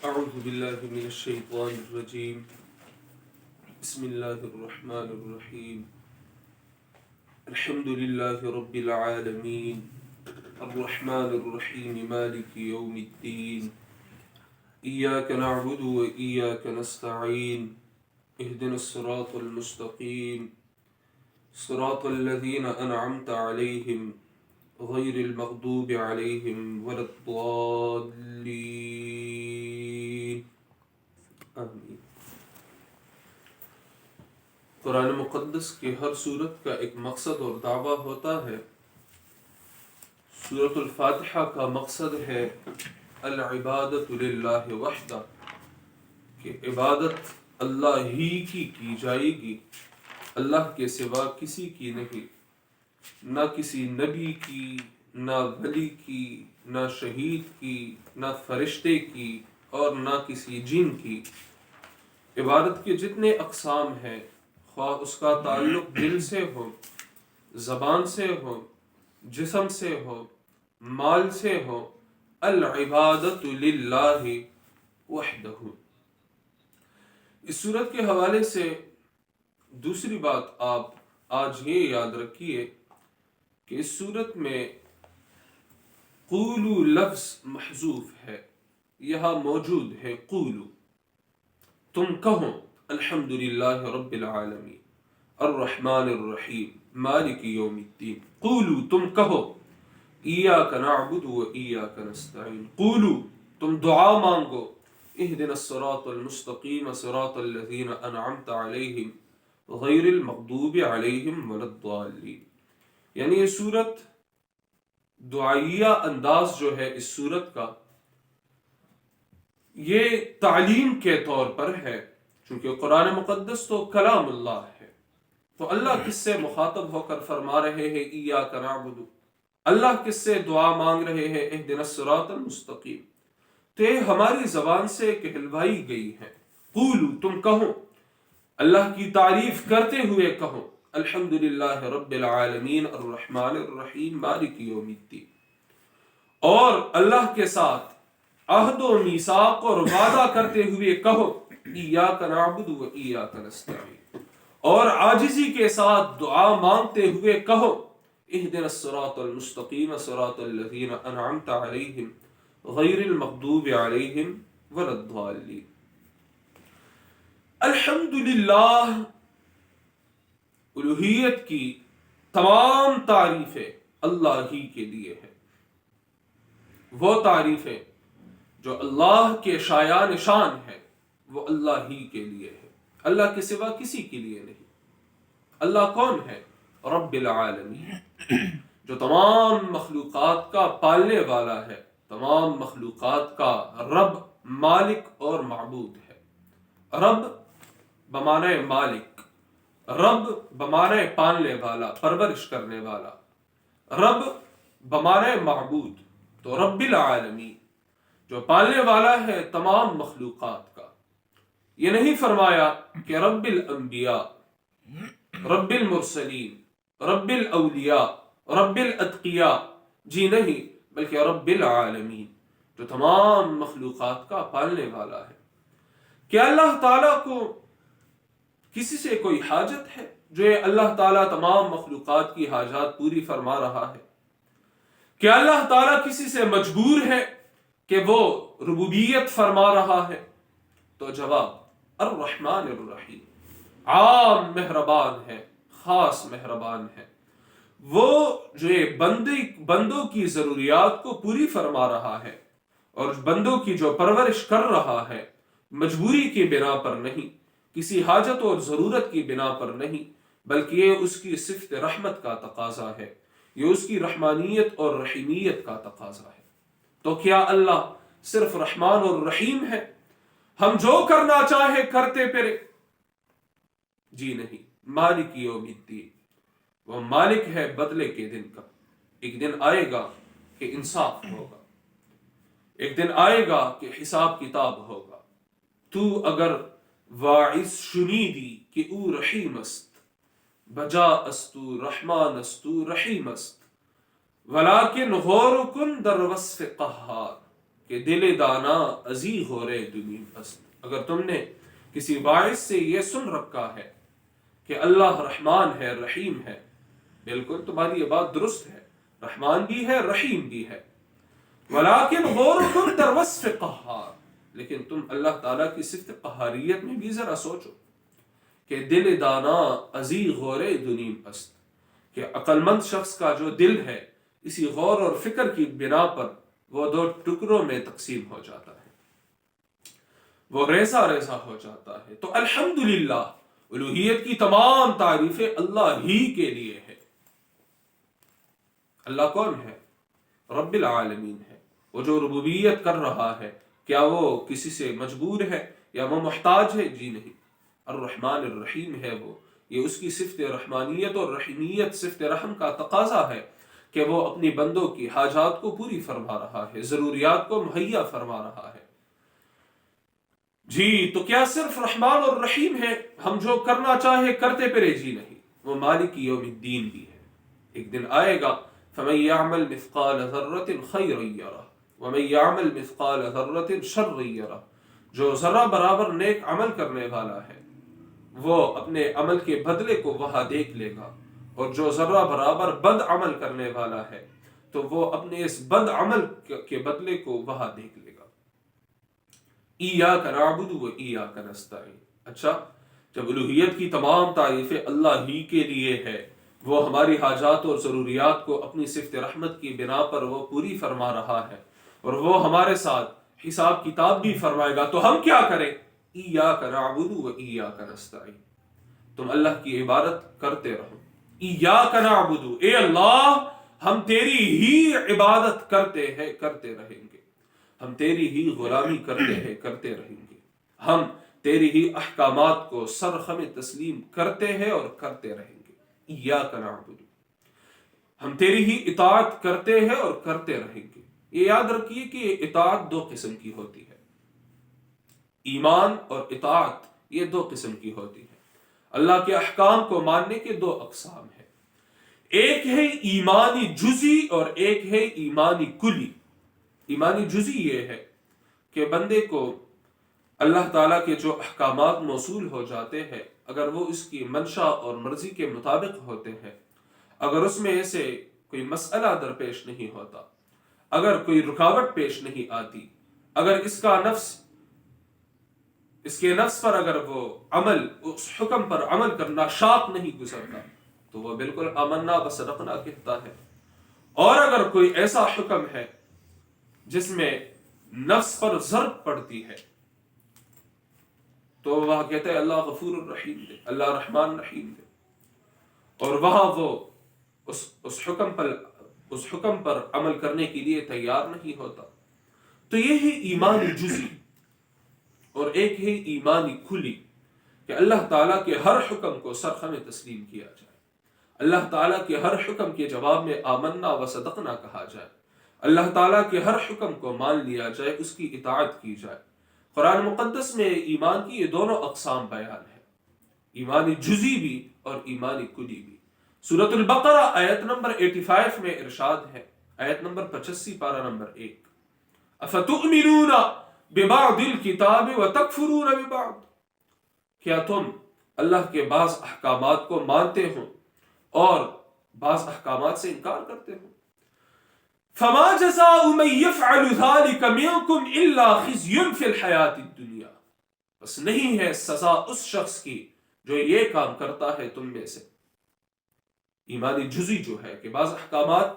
أعوذ بالله من الشيطان الرجيم. بسم الله الرحمن الرحيم. الحمد لله رب العالمين الرحمن الرحيم مالك يوم الدين إياك نعبد وإياك نستعين اهدنا الصراط المستقيم صراط الذين أنعمت عليهم غير المغضوب عليهم ولا الضالين آمین. قرآن مقدس کے ہر سورت کا ایک مقصد اور دعویٰ ہوتا ہے. سورۃ الفاتحہ کا مقصد ہے العبادۃ للہ وحدہ، کہ عبادت اللہ ہی کی جائے گی، اللہ کے سوا کسی کی نہیں، نہ کسی نبی کی، نہ ولی کی، نہ شہید کی، نہ فرشتے کی، اور نہ کسی جن کی. عبادت کے جتنے اقسام ہیں، خواہ اس کا تعلق دل سے ہو، زبان سے ہو، جسم سے ہو، مال سے ہو، العبادۃ للہ وحدہ. اس صورت کے حوالے سے دوسری بات آپ آج یہ یاد رکھیے کہ اس صورت میں قولو لفظ محذوف ہے، یہاں موجود ہے قولو، تم کہو الحمدللہ رب العالمین الرحمن الرحیم مالک یوم الدین. قولو تم کہو، ایاک نعبد و ایاک نستعین، قولو تم دعا مانگو، اہدنا الصراط المستقیم صراط الذین انعمت علیہم غیر المغضوب علیہم ولا الضالین. یعنی یہ صورت دعائیہ انداز جو ہے اس صورت کا، یہ تعلیم کے طور پر ہے، چونکہ قرآن مقدس تو کلام اللہ ہے. تو اللہ کس سے مخاطب ہو کر فرما رہے ہیں ایاک نعبد، اللہ کس سے دعا مانگ رہے ہیں اہدنا الصراط المستقیم، تو یہ ہماری زبان سے کہلوائی گئی ہے. قولو تم کہو، اللہ کی تعریف کرتے ہوئے کہو الحمدللہ رب العالمین الرحمن الرحیم مالک یوم الدین، اور اللہ کے ساتھ عہد و میثاق اور وعدہ کرتے ہوئے کہو ایاک نعبد و ایاک نستعین، اور عاجزی کے ساتھ دعا مانگتے ہوئے کہو اہدنا الصراط المستقیم صراط الذین انعمت علیہم غیر المغضوب علیہم ولا الضالین. الحمدللہ، الوہیت کی تمام تعریفیں اللہ ہی کے لیے ہیں. وہ تعریفیں جو اللہ کے شایان شان ہیں وہ اللہ ہی کے لیے ہے، اللہ کے سوا کسی کے لیے نہیں. اللہ کون ہے؟ رب العالمین، جو تمام مخلوقات کا پالنے والا ہے، تمام مخلوقات کا رب، مالک اور معبود ہے. رب بمعنی مالک، رب بمعنی پالنے والا، پرورش کرنے والا، رب بمعنی معبود. تو رب العالمین جو پالنے والا ہے تمام مخلوقات کا. یہ نہیں فرمایا کہ رب الانبیاء، رب المرسلین، رب الاولیاء، رب الاتقیاء، جی نہیں، بلکہ رب العالمین جو تمام مخلوقات کا پالنے والا ہے. کیا اللہ تعالیٰ کو کسی سے کوئی حاجت ہے؟ جو یہ اللہ تعالیٰ تمام مخلوقات کی حاجات پوری فرما رہا ہے. کیا اللہ تعالیٰ کسی سے مجبور ہے کہ وہ ربوبیت فرما رہا ہے؟ تو جواب الرحمن الرحیم، عام مہربان ہے، خاص مہربان ہے. وہ جو یہ بندوں کی ضروریات کو پوری فرما رہا ہے اور بندوں کی جو پرورش کر رہا ہے، مجبوری کی بنا پر نہیں، کسی حاجت اور ضرورت کی بنا پر نہیں، بلکہ یہ اس کی صفت رحمت کا تقاضا ہے، یہ اس کی رحمانیت اور رحیمیت کا تقاضا ہے. تو کیا اللہ صرف رحمان اور رحیم ہے، ہم جو کرنا چاہے کرتے پھرے؟ جی نہیں. مالک یوم الدین، وہ مالک ہے بدلے کے دن کا. ایک دن آئے گا کہ انصاف ہوگا، ایک دن آئے گا کہ حساب کتاب ہوگا. تو اگر واعظ شنیدی کہ او رحیم است، بجا استو رحمان استو رحیم است، ولیکن غور کن در وصف قہار، کہ دل دانا ازیغ ہو رے دنیا بست. اگر تم نے کسی باعث سے یہ سن رکھا ہے کہ اللہ رحمان ہے رحیم ہے، بالکل تمہاری یہ بات درست ہے، رحمان بھی ہے رحیم بھی ہے. ولیکن غور کن در وصف قہار، لیکن تم اللہ تعالیٰ کی صفت قہاریت میں بھی ذرا سوچو کہ دل دانا ازیغ غور دنیم است، کہ عقل مند شخص کا جو دل ہے اسی غور اور فکر کی بنا پر وہ دو ٹکڑوں میں تقسیم ہو جاتا ہے، وہ ریزہ ریزہ ہو جاتا ہے. تو الحمدللہ الوہیت کی تمام تعریفیں اللہ ہی کے لیے ہے. اللہ کون ہے؟ رب العالمین ہے. وہ جو ربوبیت کر رہا ہے کیا وہ کسی سے مجبور ہے یا وہ محتاج ہے؟ جی نہیں. الرحمن الرحیم ہے وہ، یہ اس کی صفت رحمانیت اور رحیمیت صفت رحم کا تقاضا ہے کہ وہ اپنی بندوں کی حاجات کو پوری فرما رہا ہے، ضروریات کو مہیا فرما رہا ہے. جی تو کیا صرف رحمان اور رحیم ہے، ہم جو کرنا چاہے کرتے پرے؟ جی نہیں. وہ مالک یوم الدین بھی ہے. ایک دن آئے گا فَمَن يَعْمَلْ مِثْقَالَ ذَرَّةٍ خَيْرًا يَرَهُ وَمَن يَعْمَلْ مِثْقَالَ ذَرَّةٍ شَرًّا يَرَهُ. جو ذرہ برابر نیک عمل کرنے والا ہے وہ اپنے عمل کے بدلے کو وہاں دیکھ لے گا، اور جو ذرہ برابر بد عمل کرنے والا ہے تو وہ اپنے اس بد عمل کے بدلے کو وہاں دیکھ لے گا. ایاک نعبد و ایاک نستعین. اچھا، جب الوہیت کی تمام تعریفیں اللہ ہی کے لیے ہے، وہ ہماری حاجات اور ضروریات کو اپنی صفت رحمت کی بنا پر وہ پوری فرما رہا ہے، اور وہ ہمارے ساتھ حساب کتاب بھی فرمائے گا، تو ہم کیا کریں؟ ایاک نعبد و ایاک نستعین. تم اللہ کی عبادت کرتے رہو. ایاک نعبد، اے اللہ ہم تیری ہی عبادت کرتے رہیں گے، ہم تیری ہی غلامی کرتے رہیں گے، ہم تیری ہی احکامات کو سرخم تسلیم کرتے ہیں اور کرتے رہیں گے. ایاک نعبد، ہم تیری ہی اطاعت کرتے ہیں اور کرتے رہیں گے. یہ یاد رکھیے کہ اطاعت دو قسم کی ہوتی ہے، ایمان اور اطاعت یہ دو قسم کی ہوتی ہے. اللہ کے احکام کو ماننے کے دو اقسام ہیں، ایک ہے ایمانی جزئی اور ایک ہے ایمانی کلی. ایمانی جزئی یہ ہے کہ بندے کو اللہ تعالیٰ کے جو احکامات موصول ہو جاتے ہیں اگر وہ اس کی منشا اور مرضی کے مطابق ہوتے ہیں، اگر اس میں ایسے کوئی مسئلہ درپیش نہیں ہوتا، اگر کوئی رکاوٹ پیش نہیں آتی، اگر اس کے نفس پر اگر وہ عمل اس حکم پر عمل کرنا شاق نہیں گزرتا تو وہ بالکل آمنا و صدقنا کہتا ہے. اور اگر کوئی ایسا حکم ہے جس میں نفس پر ضرب پڑتی ہے تو وہ کہتا ہے اللہ غفور الرحیم دے، اللہ رحمان رحیم دے، اور وہاں وہ اس حکم پر عمل کرنے کے لیے تیار نہیں ہوتا. تو یہ ہے ایمان جزئی. اور ایک ہے ایمانی کھلی کہ اللہ تعالیٰ کے ہر حکم کو سرخم تسلیم کیا جائے، اللہ تعالیٰ کے ہر حکم کے جواب میں آمنا و صدقنا کہا جائے، اللہ تعالیٰ کے ہر حکم کو مان لیا جائے، اس کی اطاعت کی جائے. قرآن مقدس میں ایمان کی یہ دونوں اقسام بیان ہے، ایمانی جزئی بھی اور ایمانی کلی بھی. سورۃ البقرہ آیت نمبر 85 میں ارشاد ہے، آیت نمبر 85 پارہ نمبر 1، افتؤمنون ببعض الکتاب وتکفرون ببعض. کیا تم اللہ کے بعض احکامات کو مانتے ہو اور بعض احکامات سے انکار کرتے ہو؟ فما جزاء من يفعل ذلك منكم الا خزي في الحیاة الدنیا. بس نہیں ہے سزا اس شخص کی جو یہ کام کرتا ہے تم میں سے. ایمانی جزئی جو ہے کہ بعض احکامات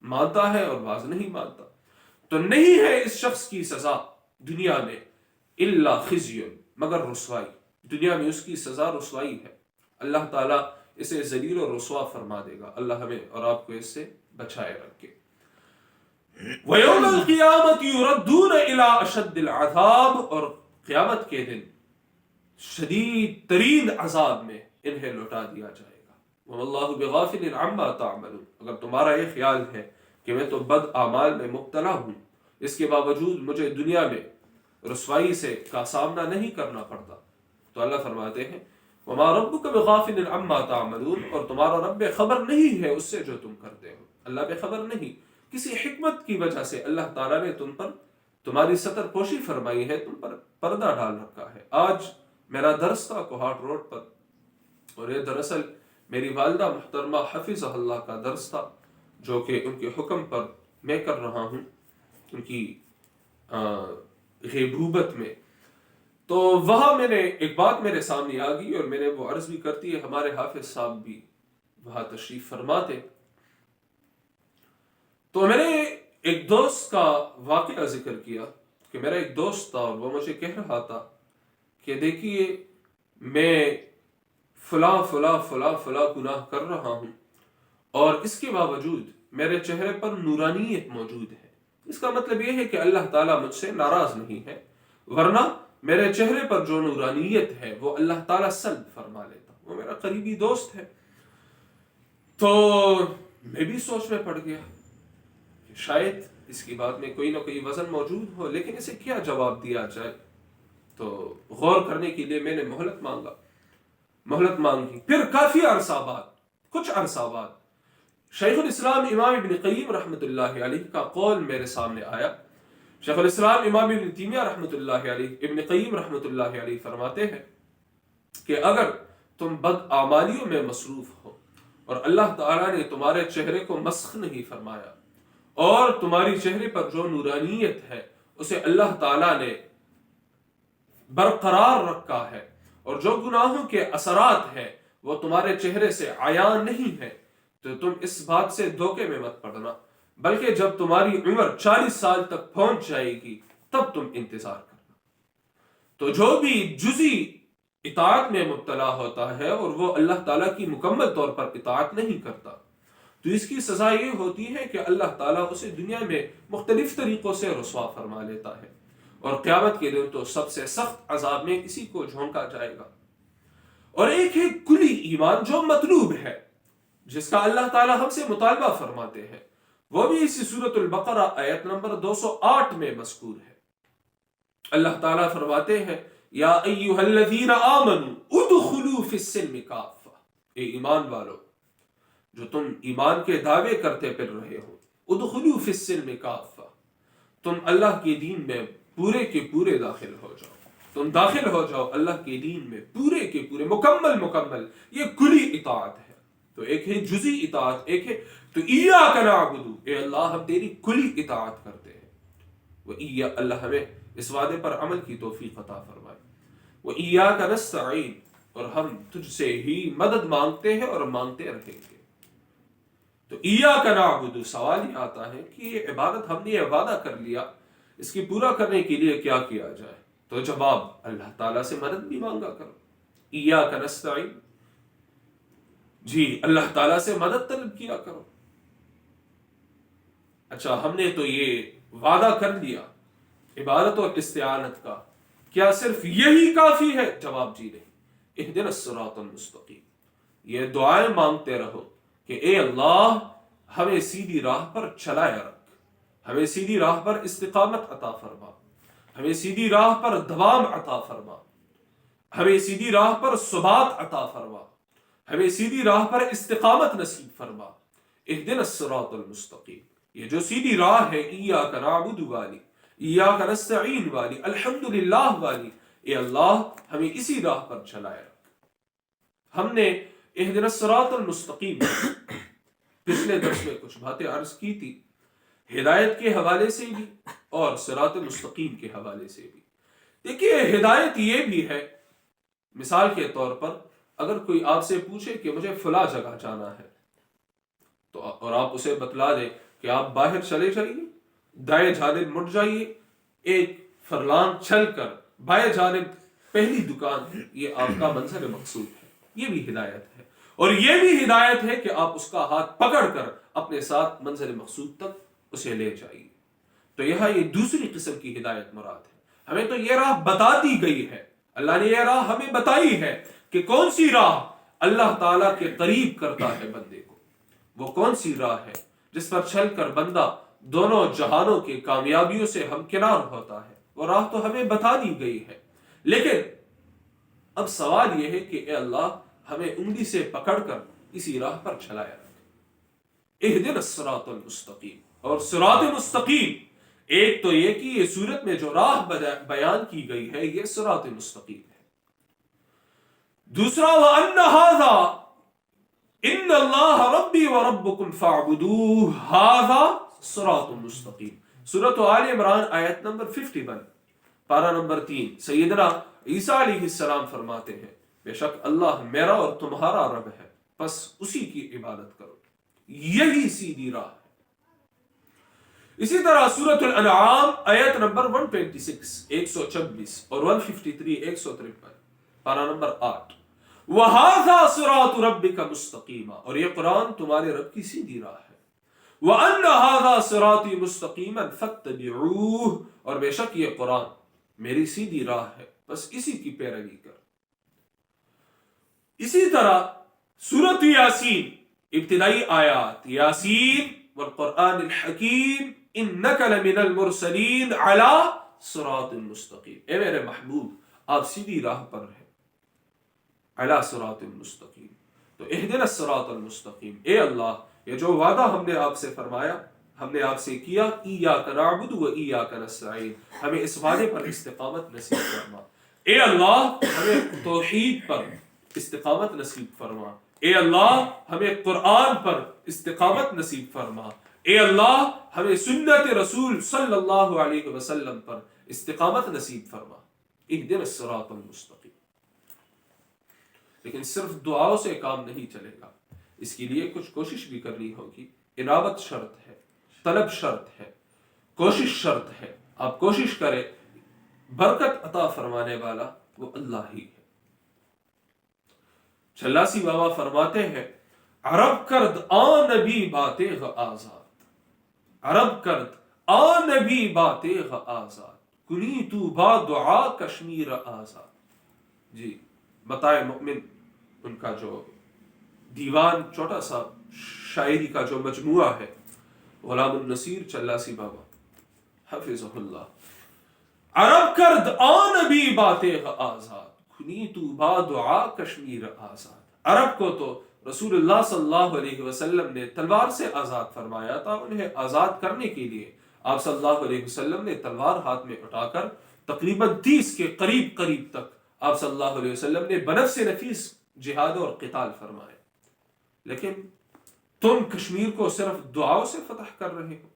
مانتا ہے اور بعض نہیں مانتا، تو نہیں ہے اس شخص کی سزا دنیا میں الا خزي مگر رسوائی. دنیا میں اس کی سزا رسوائی ہے، اللہ تعالیٰ اسے ذلیل و رسوا فرما دے گا. اللہ ہمیں اور آپ کو اس سے بچائے رکھے. وَيَوْمَ الْقِيَامَةِ يُرَدُّونَ إِلَىٰ أَشَدِّ الْعَذَابِ، اور قیامت کے دن شدید ترین عذاب میں انہیں لوٹا دیا جائے گا. وَمَا اللَّهُ بِغَافِلٍ عَمَّا تَعْمَلُونَ. اگر تمہارا یہ خیال ہے کہ میں تو بد اعمال میں مبتلا ہوں، اس کے باوجود مجھے دنیا میں رسوائی کا سامنا نہیں کرنا پڑتا، تو اللہ فرماتے ہیں وَمَا رَبُّكَ بِغَافِلٍ عَمَّا تَعْمَلُونَ، اور تمہارا رب بے خبر نہیں ہے اس سے جو تم کرتے ہو. اللہ بے خبر نہیں، کسی حکمت کی وجہ سے اللہ تعالیٰ نے تمہاری سطر پوشی فرمائی ہے، تم پر پردہ ڈال رکھا ہے۔ آج میرا درس تھا کوہاٹ روڈ پر، اور یہ دراصل میری والدہ محترمہ حفظہ اللہ کا درس تھا، جو کہ ان کے حکم پر میں کر رہا ہوں، ان کی غیبوبت میں۔ تو وہاں میں نے ایک بات میرے سامنے آ گئی، اور میں نے وہ عرض بھی کرتی ہے، ہمارے حافظ صاحب بھی وہاں تشریف فرماتے۔ تو میں نے ایک دوست کا واقعہ ذکر کیا کہ میرا ایک دوست تھا، اور وہ مجھے کہہ رہا تھا کہ دیکھیے میں فلاں فلاں فلاں فلاں گناہ کر رہا ہوں، اور اس کے باوجود میرے چہرے پر نورانیت موجود ہے۔ اس کا مطلب یہ ہے کہ اللہ تعالیٰ مجھ سے ناراض نہیں ہے، ورنہ میرے چہرے پر جو نورانیت ہے وہ اللہ تعالیٰ سلب فرما لیتا۔ وہ میرا قریبی دوست ہے۔ تو میں بھی سوچ میں پڑ گیا کہ شاید اس کی بات میں کوئی نہ کوئی وزن موجود ہو، لیکن اسے کیا جواب دیا جائے۔ تو غور کرنے کے لیے میں نے مہلت مانگی۔ پھر کافی عرصہ بعد، کچھ عرصہ بعد، شیخ الاسلام امام ابن قیم رحمۃ اللہ علیہ کا قول میرے سامنے آیا۔ شیخ الاسلام امام ابن تیمیہ رحمۃ اللہ علیہ، ابن قیم رحمۃ اللہ علیہ فرماتے ہیں کہ اگر تم بدعمالیوں میں مصروف ہو اور اللہ تعالیٰ نے تمہارے چہرے کو مسخ نہیں فرمایا، اور تمہاری چہرے پر جو نورانیت ہے اسے اللہ تعالیٰ نے برقرار رکھا ہے، اور جو گناہوں کے اثرات ہیں وہ تمہارے چہرے سے عیان نہیں ہے، تو تم اس بات سے دھوکے میں مت پڑنا، بلکہ جب تمہاری عمر 40 سال تک پہنچ جائے گی تب تم انتظار کرنا۔ تو جو بھی جزی اطاعت میں مبتلا ہوتا ہے اور وہ اللہ تعالیٰ کی مکمل طور پر اطاعت نہیں کرتا، تو اس کی سزا یہ ہوتی ہے کہ اللہ تعالیٰ اسے دنیا میں مختلف طریقوں سے رسوا فرما لیتا ہے، اور قیامت کے دن تو سب سے سخت عذاب میں اسی کو جھونکا جائے گا۔ اور ایک ہے کلی ایمان جو مطلوب ہے، جس کا اللہ تعالیٰ ہم سے مطالبہ فرماتے ہیں، وہ بھی اسی سورۃ البقرہ آیت نمبر 208 میں مذکور ہے۔ اللہ تعالیٰ فرماتے ہیں، یا ایھا الذین آمنوا ادخلوا فی السلم کافہ، اے ایمان والو جو تم ایمان کے دعوے کرتے پھر رہے ہو، ادخلوا فی السلم کافہ، تم اللہ کے دین میں پورے کے پورے داخل ہو جاؤ، تم داخل ہو جاؤ اللہ کے دین میں پورے کے پورے، مکمل۔ یہ کلی اطاعت ہے۔ تو ایک ہے جزی اطاعت، ایک ہے تو ایاک نعبد، اے اللہ ہم تیری کلی اطاعت کرتے ہیں، اللہ ہمیں اس وعدے پر عمل کی توفیق عطا فرمائے، وَإِيَّاكَ نَسْتَعِينُ، اور ہم تجھ سے ہی مدد مانگتے ہیں اور مانگتے رہیں گے۔ تو ایاک نعبد، سوال یہ آتا ہے کہ یہ عبادت ہم نے یہ وعدہ کر لیا، اس کی پورا کرنے کے لیے کیا کیا جائے؟ تو جواب، اللہ تعالیٰ سے مدد بھی مانگا کرو۔ ایاک نستعین، جی اللہ تعالیٰ سے مدد طلب کیا کرو۔ اچھا ہم نے تو یہ وعدہ کر لیا عبادت اور استعانت کا، کیا صرف یہی کافی ہے؟ جواب جی نہیں۔ اہدنا الصراط المستقیم، یہ دعائیں مانگتے رہو کہ اے اللہ ہمیں سیدھی راہ پر چلائے رکھ، ہمیں سیدھی راہ پر استقامت عطا فرما، ہمیں سیدھی راہ پر دوام عطا فرما، ہمیں سیدھی راہ پر ثبات عطا فرما، ہمیں سیدھی راہ پر استقامت نصیب فرما۔ اہدنا الصراط المستقیم، یہ جو سیدھی راہ ہے، ایاک نعبد والی، ایاک نستعین والی، الحمدللہ والی، اے اللہ ہمیں اسی راہ پر چلائے رکھ۔ ہم نے اہدنا الصراط المستقیم پچھلے درس میں کچھ باتیں عرض کی تھی، ہدایت کے حوالے سے بھی اور صراط مستقیم کے حوالے سے بھی۔ دیکھیے ہدایت یہ بھی ہے، مثال کے طور پر اگر کوئی آپ سے پوچھے کہ مجھے فلاں جگہ جانا ہے، تو اور آپ اسے بتلا دیں کہ آپ باہر چلے جائیے، دائیں جانب مڑ جائیے، ایک فرلانگ چل کر بائیں جانب پہلی دکان، یہ آپ کا منزل مقصود ہے، یہ بھی ہدایت ہے۔ اور یہ بھی ہدایت ہے کہ آپ اس کا ہاتھ پکڑ کر اپنے ساتھ منزل مقصود تک اسے لے جائیے۔ تو یہاں یہ دوسری قسم کی ہدایت مراد ہے۔ ہمیں تو یہ راہ بتا دی گئی ہے، اللہ نے یہ راہ ہمیں بتائی ہے کہ کون سی راہ اللہ تعالیٰ کے قریب کرتا ہے بندے کو، وہ کون سی راہ ہے جس پر چل کر بندہ دونوں جہانوں کی کامیابیوں سے ہمکنار ہوتا ہے، وہ راہ تو ہمیں بتا دی گئی ہے۔ لیکن اب سوال یہ ہے کہ اے اللہ ہمیں انگلی سے پکڑ کر اسی راہ پر چلایا رکھ۔ اہدنا الصراط المستقیم، اور صراط مستقیم ایک تو یہ کہ یہ سورت میں جو راہ بیان کی گئی ہے یہ صراط مستقیم ہے. دوسرا وَأَنَّ هَذَا ان اللہ ربی و ربکم فاعبدوہ ھذا صراط مستقیم. سورۃ آل عمران آیت نمبر 51 پارہ نمبر 3. سیدنا عیسیٰ علیہ السلام فرماتے ہیں بے شک اللہ میرا اور تمہارا رب ہے بس اسی کی عبادت کرو، یہی سیدھی راہ ہے. اسی طرح سورۃ الانعام آیت نمبر 126 126 اور 153 153 پارہ نمبر 8. وَهَذَا صِرَاطُ رَبِّكَ مُسْتَقِيمًا، اور یہ قرآن تمہارے رب کی سیدھی راہ ہے. وَأَنَّ هَذَا صِرَاطِي مُسْتَقِيمًا فَاتَّبِعُوهُ، اور بے شک یہ قرآن میری سیدھی راہ ہے بس اسی کی پیروی کر. اسی طرح سورۃ یاسین ابتدائی آیات یاسین والقرآن الحکیم انک لمن المرسلین علی صراط مستقیم. اے میرے محبوب آپ سیدھی راہ پر ہیں، علی صراط مستقیم. تو اہدنا الصراط المستقیم، اے اللہ یہ جو وعدہ ہم نے آپ سے فرمایا، ہم نے آپ سے کیا ایاک نعبد و ایاک نستعین، ہمیں اس وعدے پر استقامت نصیب فرما. اے اللہ ہمیں توحید پر استقامت نصیب فرما. اے اللہ ہمیں قرآن پر استقامت نصیب فرما. اے اللہ ہمیں سنت رسول صلی اللہ علیہ وسلم پر استقامت نصیب فرما. اہدنا الصراط المستقیم. لیکن صرف دعاؤں سے کام نہیں چلے گا، اس کے لیے کچھ کوشش بھی کرنی ہوگی. انابت شرط ہے، طلب شرط ہے، کوشش شرط ہے. آپ کوشش کریں، برکت عطا فرمانے والا وہ اللہ ہی ہے. چلاسی بابا فرماتے ہیں عرب کرد آن نبی باتیں آزاد، عرب کرد آن نبی باتیں آزاد، کنی تو با دعا کشمیر آزاد. جی متاع مؤمن ان کا جو دیوان چھوٹا سا شاعری کا جو مجموعہ ہے، غلام النصیر چلاسی بابا حفظہ اللہ. عرب کرد آن نبی باتیں آزاد، کھنی تو با دعا کشمیر آزاد. عرب کو تو رسول اللہ صلی اللہ علیہ وسلم نے تلوار سے آزاد فرمایا تھا. انہیں آزاد کرنے کے لیے آپ صلی اللہ علیہ وسلم نے تلوار ہاتھ میں اٹھا کر تقریباً 30 کے قریب تک آپ صلی اللہ علیہ وسلم نے بنفس نفیس جہاد اور قتال فرمائے. لیکن تم کشمیر کو صرف دعاؤں سے فتح کر رہے ہو،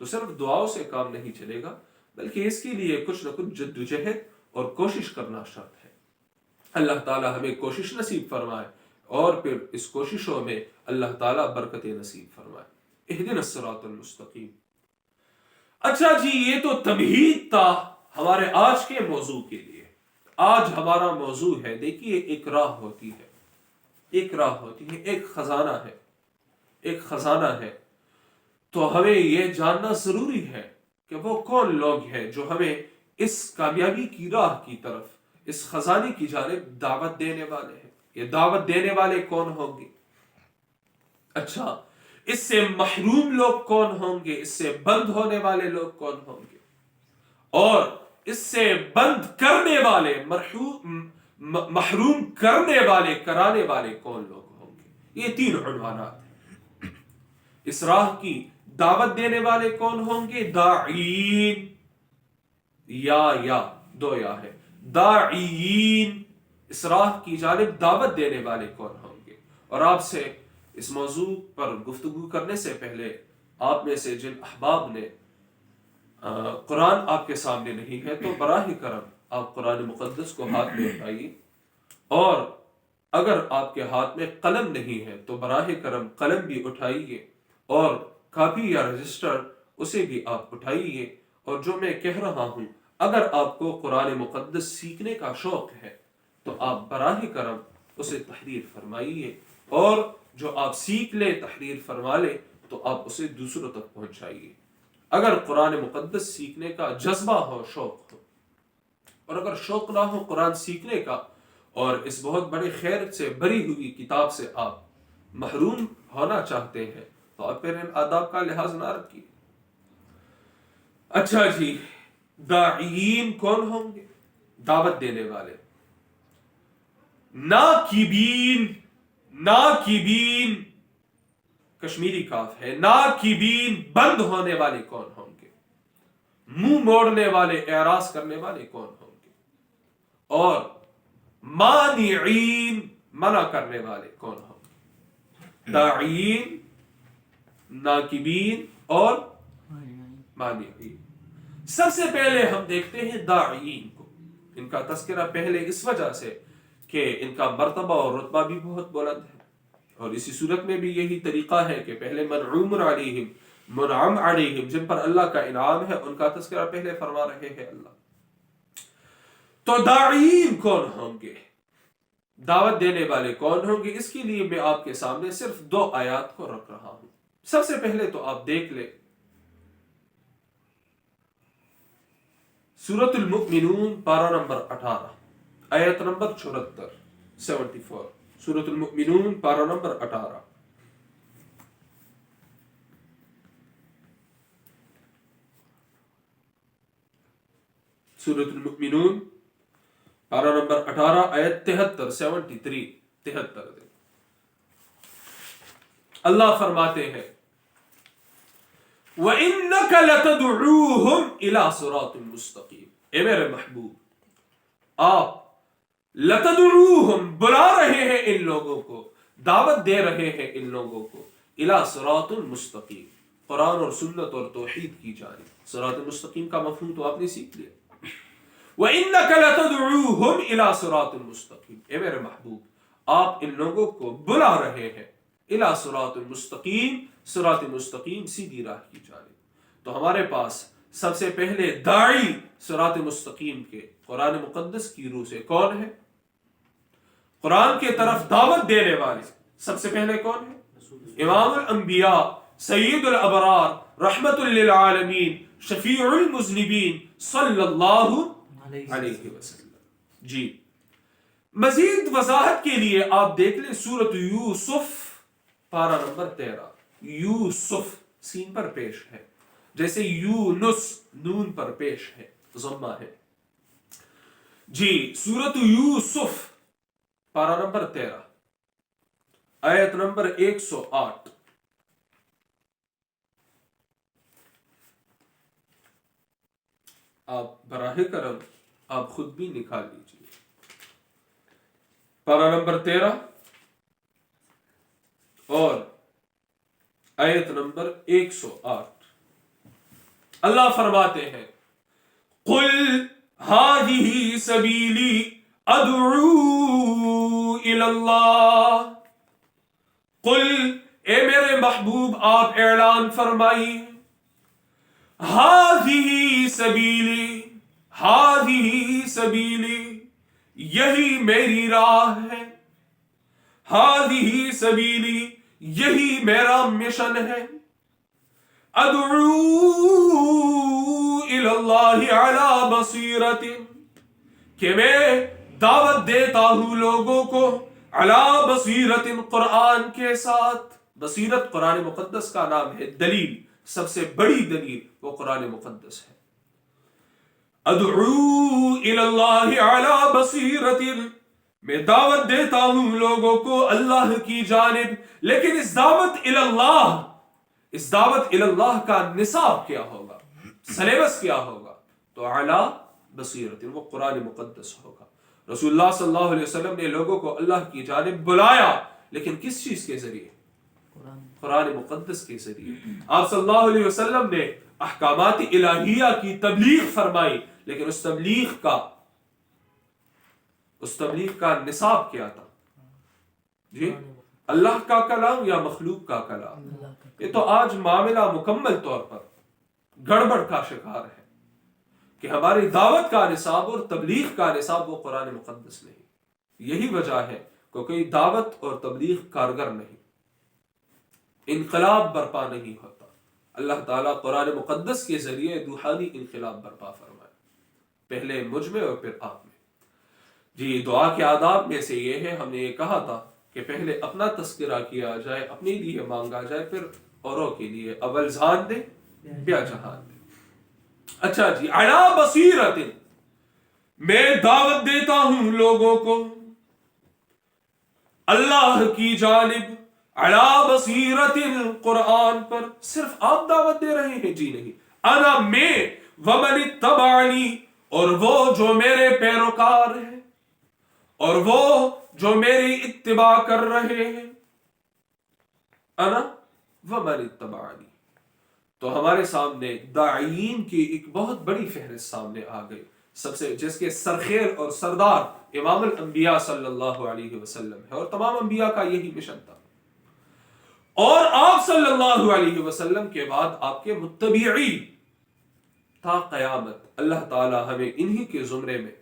تو صرف دعاؤں سے کام نہیں چلے گا، بلکہ اس کے لیے کچھ نہ کچھ جدوجہد اور کوشش کرنا شرط ہے. اللہ تعالی ہمیں کوشش نصیب فرمائے اور پھر اس کوششوں میں اللہ تعالی برکت نصیب فرمائے. اہدنا الصراط المستقیم. اچھا جی، یہ تو تمہید تھا ہمارے آج کے موضوع کے لیے. آج ہمارا موضوع ہے، دیکھیے ایک راہ ہوتی ہے، ایک راہ ہوتی ہے، ایک خزانہ ہے، ایک خزانہ ہے. تو ہمیں یہ جاننا ضروری ہے کہ وہ کون لوگ ہیں جو ہمیں اس کامیابی کی راہ کی طرف، اس خزانے کی جانب دعوت دینے والے ہیں. یہ دعوت دینے والے کون ہوں گے؟ اچھا، اس سے محروم لوگ کون ہوں گے؟ اس سے بند ہونے والے لوگ کون ہوں گے؟ اور اس سے بند کرنے والے، محروم کرنے والے، کرانے والے کون لوگ ہوں گے؟ یہ 3 عنوانات ہیں. اس راہ کی دعوت دینے والے کون ہوں گے؟ داعین، یا 2 یا ہے، داعین، اس راہ کی جانب دعوت دینے والے کون ہوں گے. اور آپ سے اس موضوع پر گفتگو کرنے سے پہلے آپ میں سے جن احباب نے قرآن آپ کے سامنے نہیں ہے تو براہ کرم آپ قرآن مقدس کو ہاتھ میں اٹھائیے، اور اگر آپ کے ہاتھ میں قلم نہیں ہے تو براہ کرم قلم بھی اٹھائیے، اور کاپی یا رجسٹر اسے بھی آپ اٹھائیے. اور جو میں کہہ رہا ہوں، اگر آپ کو قرآن مقدس سیکھنے کا شوق ہے تو آپ براہ کرم اسے تحریر فرمائیے، اور جو آپ سیکھ لے، تحریر فرما لے، تو آپ اسے دوسروں تک پہنچائیے. اگر قرآن مقدس سیکھنے کا جذبہ ہو، شوق ہو، اور اگر شوق نہ ہو قرآن سیکھنے کا، اور اس بہت بڑے خیر سے بری ہوئی کتاب سے آپ محروم ہونا چاہتے ہیں، تو آپ پھر ان آداب کا لحاظ نہ رکھیے. اچھا جی، داعین کون ہوں گے؟ دعوت دینے والے. ناکبین، ناکبین کشمیری کاف ہے، ناکبین، بند ہونے والے کون ہوں گے؟ منہ موڑنے والے، اعراض کرنے والے کون ہوں گے؟ اور مانعین، منع کرنے والے کون ہوں گے؟ داعین، ناکبین اور مانعین۔ سب سے پہلے ہم دیکھتے ہیں داعین کو۔ ان کا تذکرہ پہلے اس وجہ سے کہ ان کا مرتبہ اور رتبہ بھی بہت بلند ہے، اور اسی صورت میں بھی یہی طریقہ ہے کہ پہلے منعوم علیہم، منعم علیہم، جن پر اللہ کا انعام ہے، ان کا تذکرہ پہلے فرما رہے ہیں اللہ۔ تو داعین کون ہوں گے، دعوت دینے والے کون ہوں گے؟ اس کے لیے میں آپ کے سامنے صرف 2 آیات کو رکھ رہا ہوں۔ سب سے پہلے تو آپ دیکھ لیں سورۃ المؤمنون پارہ نمبر 18 آیت نمبر 74، 74، سورۃ المؤمنون پارہ نمبر 18۔ سورۃ المؤمنون پارہ نمبر 18 آیت 73، 73، 73۔ اللہ فرماتے ہیں وَإِنَّكَ لَتَدْعُوهُمْ إِلَىٰ صِرَاطٍ مُسْتَقِيمٍ۔ اے میرے محبوب، آپ لَتَدْعُوهُمْ، بلا رہے ہیں ان لوگوں کو، دعوت دے رہے ہیں ان لوگوں کو، إِلَىٰ صِرَاطٍ مُسْتَقِيمٍ، قرآن اور سنت اور توحید کی جانب۔ صراط مستقیم کا مفہوم تو آپ نے سیکھ لیا۔ وَإِنَّكَ لَتَدْعُوهُمْ إِلَىٰ صِرَاطٍ مُسْتَقِيمٍ، اے میرے محبوب، آپ ان لوگوں کو بلا رہے ہیں إِلَىٰ صِرَاطٍ مُسْتَقِيمٍ، صراط مستقیم، سیدھی راہ کی جانب۔ تو ہمارے پاس سب سے پہلے داعی صراط مستقیم کے قرآن مقدس کی روح سے کون ہے؟ قرآن کے طرف دعوت دینے والے سب سے پہلے کون ہے؟ امام الانبیاء، سید الابرار، رحمت للعالمین، شفیع المذنبین، صلی اللہ علیہ وسلم۔ جی، مزید وضاحت کے لیے آپ دیکھ لیں سورۃ یوسف پارہ نمبر 13۔ یوسف سین پر پیش ہے، جیسے یونس نون پر پیش ہے، ضمہ ہے۔ جی، سورۃ یوسف پارہ نمبر 13 آیت نمبر 108۔ آپ براہ کرم آپ خود بھی نکال لیجیے۔ پارہ نمبر 13 اور آیت نمبر 108۔ اللہ فرماتے ہیں قُلْ هَٰذِهِ سَبِيلِي أَدْعُو إِلَى اللَّهِ۔ قُلْ، اے میرے محبوب آپ اعلان فرمائیے، هَٰذِهِ سَبِيلِي، هَٰذِهِ سَبِيلِي، یہی میری راہ ہے، هَٰذِهِ سَبِيلِي، یہی میرا مشن ہے، ادعو الی اللہ علی بصیرت، کہ میں دعوت دیتا ہوں لوگوں کو علی بصیرت، قرآن کے ساتھ۔ بصیرت قرآن مقدس کا نام ہے، دلیل، سب سے بڑی دلیل وہ قرآن مقدس ہے۔ ادعو الی اللہ علی بصیرت، میں دعوت دیتا ہوں لوگوں کو اللہ کی جانب، لیکن اس دعوت الی اللہ، اس دعوت الی اللہ کا نصاب کیا ہوگا، سلیبس کیا ہوگا؟ تو اعلی بصیرت، وہ قرآن مقدس ہوگا۔ رسول اللہ صلی اللہ علیہ وسلم نے لوگوں کو اللہ کی جانب بلایا، لیکن کس چیز کے ذریعے؟ قرآن مقدس کے ذریعے۔ آپ صلی اللہ علیہ وسلم نے احکامات الہیہ کی تبلیغ فرمائی، لیکن اس تبلیغ کا نصاب کیا تھا؟ جی، اللہ کا کلام یا مخلوق کا کلام؟ یہ تو آج معاملہ مکمل طور پر گڑبڑ کا شکار ہے کہ ہماری دعوت کا نصاب اور تبلیغ کا نصاب وہ قرآن مقدس نہیں۔ یہی وجہ ہے کہ کوئی دعوت اور تبلیغ کارگر نہیں، انقلاب برپا نہیں ہوتا۔ اللہ تعالیٰ قرآن مقدس کے ذریعے روحانی انقلاب برپا فرمائے، پہلے مجھ میں اور پھر آپ میں۔ جی، دعا کے آداب میں سے یہ ہے، ہم نے یہ کہا تھا کہ پہلے اپنا تذکرہ کیا جائے، اپنے لیے مانگا جائے، پھر اوروں کے لیے، اول ذان دے بیا جہان دے۔ اچھا جی، علی بصیرت، میں دعوت دیتا ہوں لوگوں کو اللہ کی جانب، علی بصیرت، قرآن پر۔ صرف آپ دعوت دے رہے ہیں؟ جی نہیں، انا، میں، ومن اتبعنی، اور وہ جو میرے پیروکار ہیں، اور وہ جو میری اتباع کر رہے ہیں، انا ومن اتبعنی. تو ہمارے سامنے داعین کی ایک بہت بڑی فہرست سامنے آ گئی، سب سے جس کے سرخیر اور سردار امام الانبیاء صلی اللہ علیہ وسلم ہے، اور تمام انبیاء کا یہی مشن تھا. اور آپ صلی اللہ علیہ وسلم کے بعد آپ کے متبعین تا قیامت. اللہ تعالی ہمیں انہی کے زمرے میں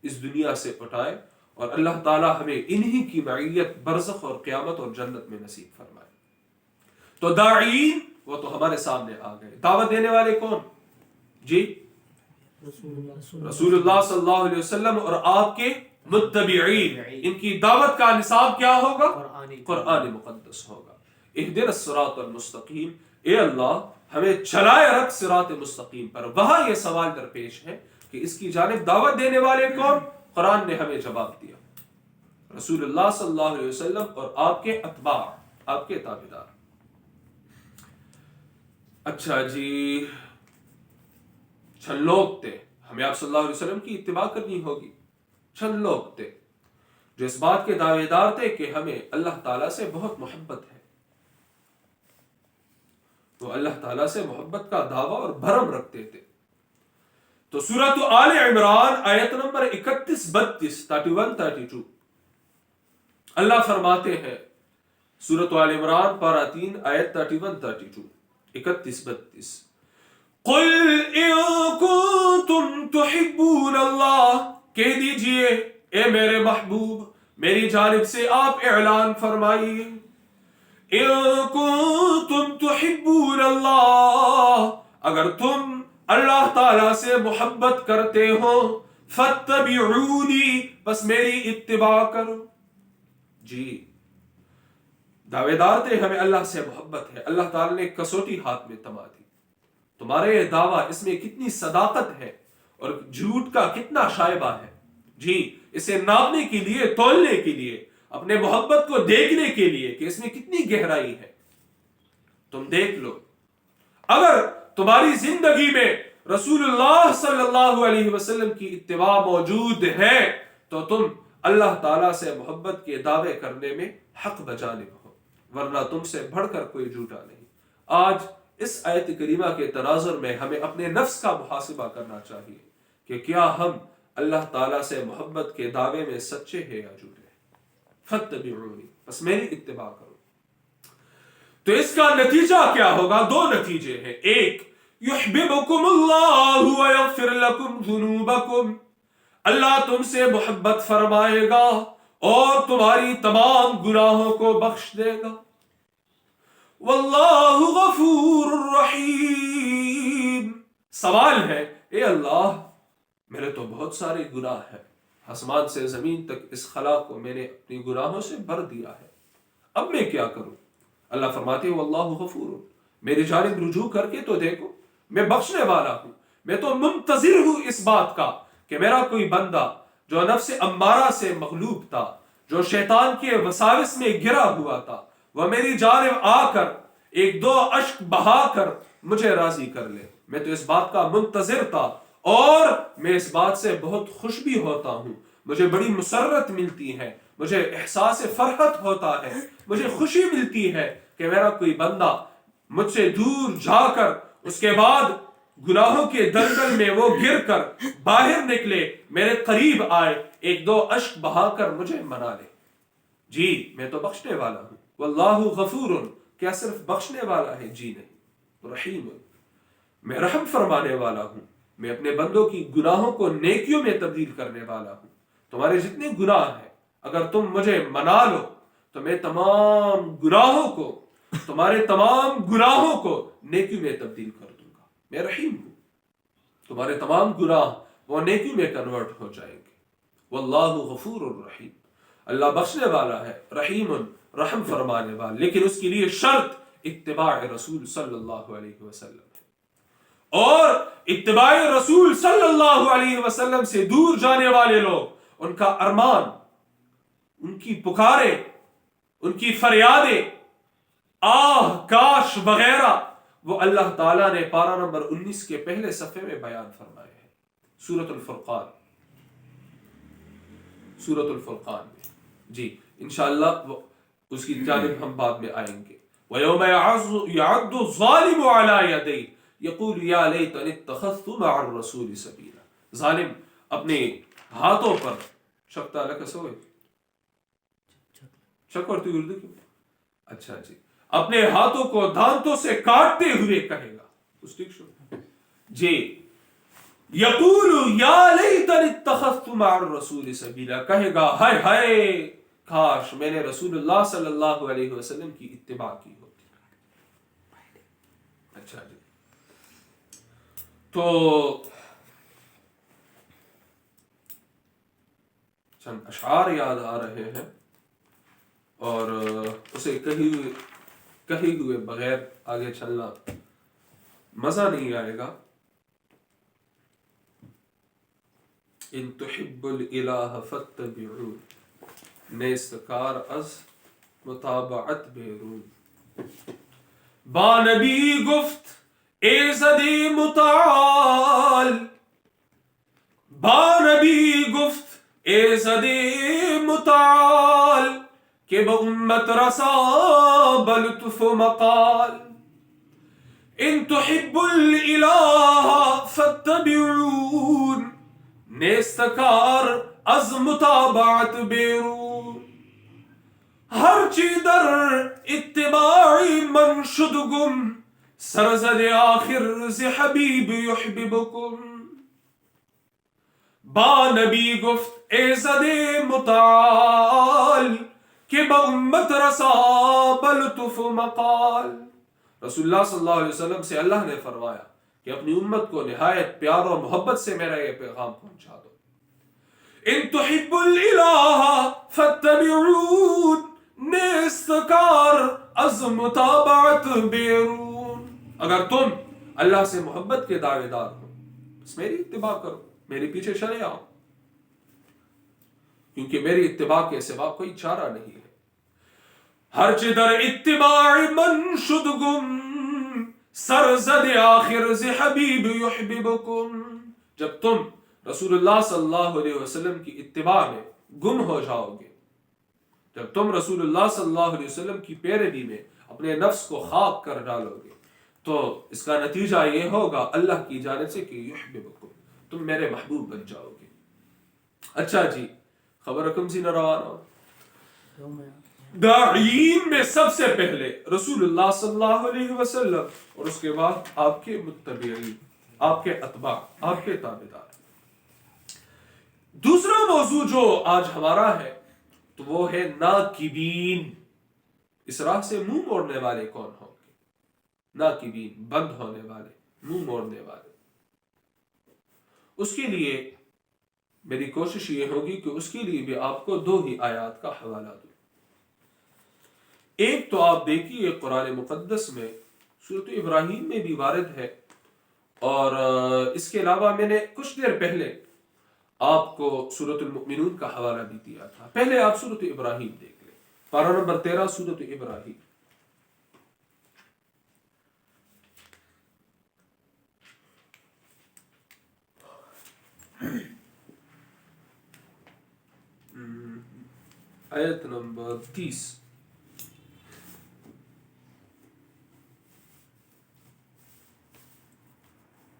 اس دنیا سے اٹھائے، اور اللہ تعالی ہمیں انہی کی معیت برزخ اور قیامت اور جنت میں نصیب فرمائے. تو داعین وہ تو ہمارے سامنے آ گئے. دعوت دینے والے کون؟ جی رسول اللہ صلی اللہ علیہ وسلم اور آپ کے متبعین. ان کی دعوت کا نصاب کیا ہوگا؟ قرآن مقدس ہوگا. اہدنا الصراط المستقیم، اے اللہ ہمیں چلائے رکھ صراط مستقیم پر. وہاں یہ سوال درپیش ہے کہ اس کی جانب دعوت دینے والے کون؟ قرآن نے ہمیں جواب دیا، رسول اللہ صلی اللہ علیہ وسلم اور آپ کے اتباع، آپ کے تابعدار. اچھا جی، چند لوگ تھے، ہمیں آپ صلی اللہ علیہ وسلم کی اتباع کرنی ہوگی. چند لوگ تھے جو اس بات کے دعوے دار تھے کہ ہمیں اللہ تعالیٰ سے بہت محبت ہے. وہ اللہ تعالیٰ سے محبت کا دعویٰ اور بھرم رکھتے تھے. تو سورۃ آل عمران آیت نمبر 31-32 31-32 اللہ فرماتے ہیں، سورۃ آل عمران پارہ 3 آیت 31-32 31-32 قل ان کنتم تحبون اللہ، کہہ دیجئے اے میرے محبوب، میری جانب سے آپ اعلان فرمائیے، ان کنتم تحبون اللہ، اگر تم اللہ تعالی سے محبت کرتے ہو، فاتبعونی، بس میری اتباع کرو. جی دعوے دار تھے ہمیں اللہ سے محبت ہے. اللہ تعالی نے کسوٹی ہاتھ میں تما دی. تمہارے یہ دعویٰ، اس میں کتنی صداقت ہے اور جھوٹ کا کتنا شائبہ ہے. جی اسے ناپنے کے لیے، تولنے کے لیے، اپنے محبت کو دیکھنے کے لیے کہ اس میں کتنی گہرائی ہے، تم دیکھ لو. اگر تمہاری زندگی میں رسول اللہ صلی اللہ علیہ وسلم کی اتباع موجود ہے تو تم اللہ تعالیٰ سے محبت کے دعوے کرنے میں حق بجانب ہو، ورنہ تم سے بڑھ کر کوئی جھوٹا نہیں. آج اس آیت کریمہ کے تناظر میں ہمیں اپنے نفس کا محاسبہ کرنا چاہیے کہ کیا ہم اللہ تعالیٰ سے محبت کے دعوے میں سچے ہیں یا جھوٹے. فاتبعونی، بس میری اتباع کرو. تو اس کا نتیجہ کیا ہوگا؟ دو نتیجے ہیں. ایک، یحببکم اللہ ویغفر لکم ذنوبکم، اللہ تم سے محبت فرمائے گا اور تمہاری تمام گناہوں کو بخش دے گا. واللہ غفور رحیم. سوال ہے، اے اللہ میرے تو بہت سارے گناہ ہیں، آسمان سے زمین تک اس خلا کو میں نے اپنی گناہوں سے بھر دیا ہے، اب میں کیا کروں؟ اللہ فرماتے ہیں واللہ غفور، میری جانب رجوع کر کے تو دیکھو، میں بخشنے والا ہوں. میں تو منتظر ہوں اس بات کا کہ میرا کوئی بندہ جو نفس امارہ سے مغلوب تھا، جو شیطان کے وساوس میں گرا ہوا تھا، وہ میری جانب آ کر ایک دو اشک بہا کر مجھے راضی کر لے. میں تو اس بات کا منتظر تھا، اور میں اس بات سے بہت خوش بھی ہوتا ہوں. مجھے بڑی مسرت ملتی ہے، مجھے احساس فرحت ہوتا ہے، مجھے خوشی ملتی ہے کہ میرا کوئی بندہ مجھ سے دور جا کر اس کے بعد گناہوں کے دلدل میں وہ گر کر باہر نکلے، میرے قریب آئے، ایک دو اشک بہا کر مجھے منا لے. جی میں تو بخشنے والا ہوں. واللہ غفور، کیا صرف بخشنے والا ہے؟ جی نہیں، رحیم، میں رحم فرمانے والا ہوں. میں اپنے بندوں کی گناہوں کو نیکیوں میں تبدیل کرنے والا ہوں. تمہارے جتنے گناہ ہیں اگر تم مجھے منا لو تو میں تمام گناہوں کو، تمہارے تمام گناہوں کو نیکیوں میں تبدیل کر دوں گا. میں رحیم ہوں، تمہارے تمام گناہ وہ نیکیوں میں کنورٹ ہو جائیں گے. واللہ غفور الرحیم، اللہ بخشنے والا ہے، رحیم، رحم فرمانے والا. لیکن اس کے لیے شرط اتباع رسول صلی اللہ علیہ وسلم. اور اتباع رسول صلی اللہ علیہ وسلم سے دور جانے والے لوگ، ان کا ارمان، ان کی پکاریں، ان کی فریادیں، آہ کاش وغیرہ، وہ اللہ تعالیٰ نے پارہ نمبر 19 کے پہلے صفحے میں بیان فرمائے ہیں، سورۃ الفرقان، سورۃ الفرقان میں۔ جی انشاءاللہ اس کی جانب ہم بعد میں آئیں گے۔ وَيَوْمَ يَعَضُّ الظَّالِمُ عَلَى يَدَيْهِ يَقُولُ يَا لَيْتَنِي اتَّخَذْتُ مَعَ الرَّسُولِ سَبِيلًا۔ ظالم اپنے ہاتھوں پر شکتا لکسو ہے شک اور تو اردو کیوں؟ اچھا جی، اپنے ہاتھوں کو دانتوں سے کاٹتے ہوئے کہے گا، اس ٹھیک شو جی، یقول یا لیتنی اتخذت مع الرسول سبیلا، کہے گا ہائے ہائے کاش میں نے رسول اللہ صلی اللہ علیہ وسلم کی اتباع کی ہوتی۔ اچھا جی، تو چند اشعار یاد آ رہے ہیں اور اسے کہے ہوئے بغیر آگے چلنا مزہ نہیں آئے گا۔ ان تحب الالہ فاتبعون، نیستکار از متابعت بیرون، با نبی گفت ایزد متعال، با نبی گفت ایزد متعال، کہ با امت رسا بلطف مقال، ان تحب الالہ فاتبعون، نیستکار از متابعت بیرون، ہر چی در اتباعی من شد گم، سرزد آخر ز حبیب یحببکم، با نبی گفت ایزد متعال، کہ با امت رسا بلطف مقال۔ رسول اللہ صلی اللہ علیہ وسلم سے اللہ نے فرمایا کہ اپنی امت کو نہایت پیار اور محبت سے میرا یہ پیغام پہنچا دو۔ ان تحب الالہ فاتبعون، نیستکار از متابعت بیرون، اگر تم اللہ سے محبت کے دعوے دار ہو بس میری اتباع کرو، میرے پیچھے چلے آؤ، کیونکہ میری اتباع کے سوا کوئی چارہ نہیں ہے۔ ہر چی در اتباع من شد گم، سرزد آخر ز حبیب یحببکم، جب تم رسول اللہ صلی اللہ علیہ وسلم کی اتباع میں گم ہو جاؤ گے، جب تم رسول اللہ صلی اللہ علیہ وسلم کی پیروی میں اپنے نفس کو خاک کر ڈالو گے تو اس کا نتیجہ یہ ہوگا اللہ کی جانب سے کہ یحببکم، تم میرے محبوب بن جاؤ گے۔ اچھا جی، خبر رقم سی نہ روانہ داعین میں سب سے پہلے رسول اللہ صلی اللہ علیہ وسلم اور اس کے بعد آپ کے متبعین، آپ کے اتباع، آپ کے تابعدار۔ دوسرا موضوع جو آج ہمارا ہے تو وہ ہے ناکبین، اس راہ سے منہ موڑنے والے کون ہوں گے؟ ناکبین، بند ہونے والے، منہ موڑنے والے۔ اس کے لیے میری کوشش یہ ہوگی کہ اس کے لیے بھی آپ کو دو ہی آیات کا حوالہ دوں۔ ایک تو آپ دیکھیے قرآن مقدس میں سورۃ ابراہیم میں بھی وارد ہے، اور اس کے علاوہ میں نے کچھ دیر پہلے آپ کو سورۃ المؤمنون کا حوالہ بھی دیا تھا۔ پہلے آپ سورۃ ابراہیم دیکھ لیں، پارہ نمبر 13 سورۃ ابراہیم۔ آیت نمبر 30۔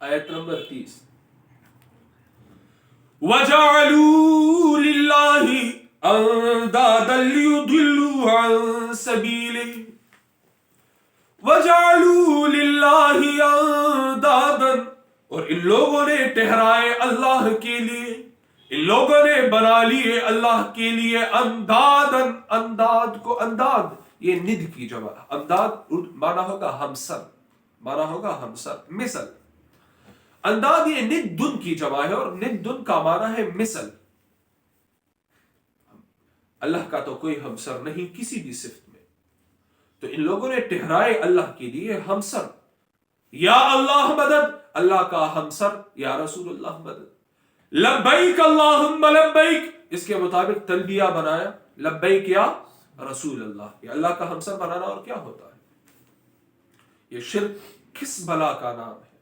آیت نمبر 30۔ وَجَعَلُوا لِلَّهِ أَنْدَادًا لِيُضِلُّوا عَنْ سَبِيلِهِ، وَجَعَلُوا لِلَّهِ أَنْدَادًا، اور ان لوگوں نے ٹھہرائے اللہ کے لیے، ان لوگوں نے بنا لیے اللہ کے لیے اندادن، انداد کو انداد یہ ند کی جمع، انداد مانا ہوگا ہمسر، مانا ہوگا ہمسر، مثل۔ انداد یہ ندن کی جمع ہے، اور ندن کا معنی ہے مثل۔ اللہ کا تو کوئی ہمسر نہیں کسی بھی صفت میں، تو ان لوگوں نے ٹھہرائے اللہ کے لیے ہمسر، یا اللہ مدد، اللہ کا ہمسر، یا رسول اللہ مدد، لبیک اللہم لبیک، اس کے مطابق تلبیہ بنایا، لبیک یا رسول اللہ، یہ اللہ کا ہمسر بنانا اور کیا ہوتا ہے؟ یہ شرک کس بلا کا نام ہے؟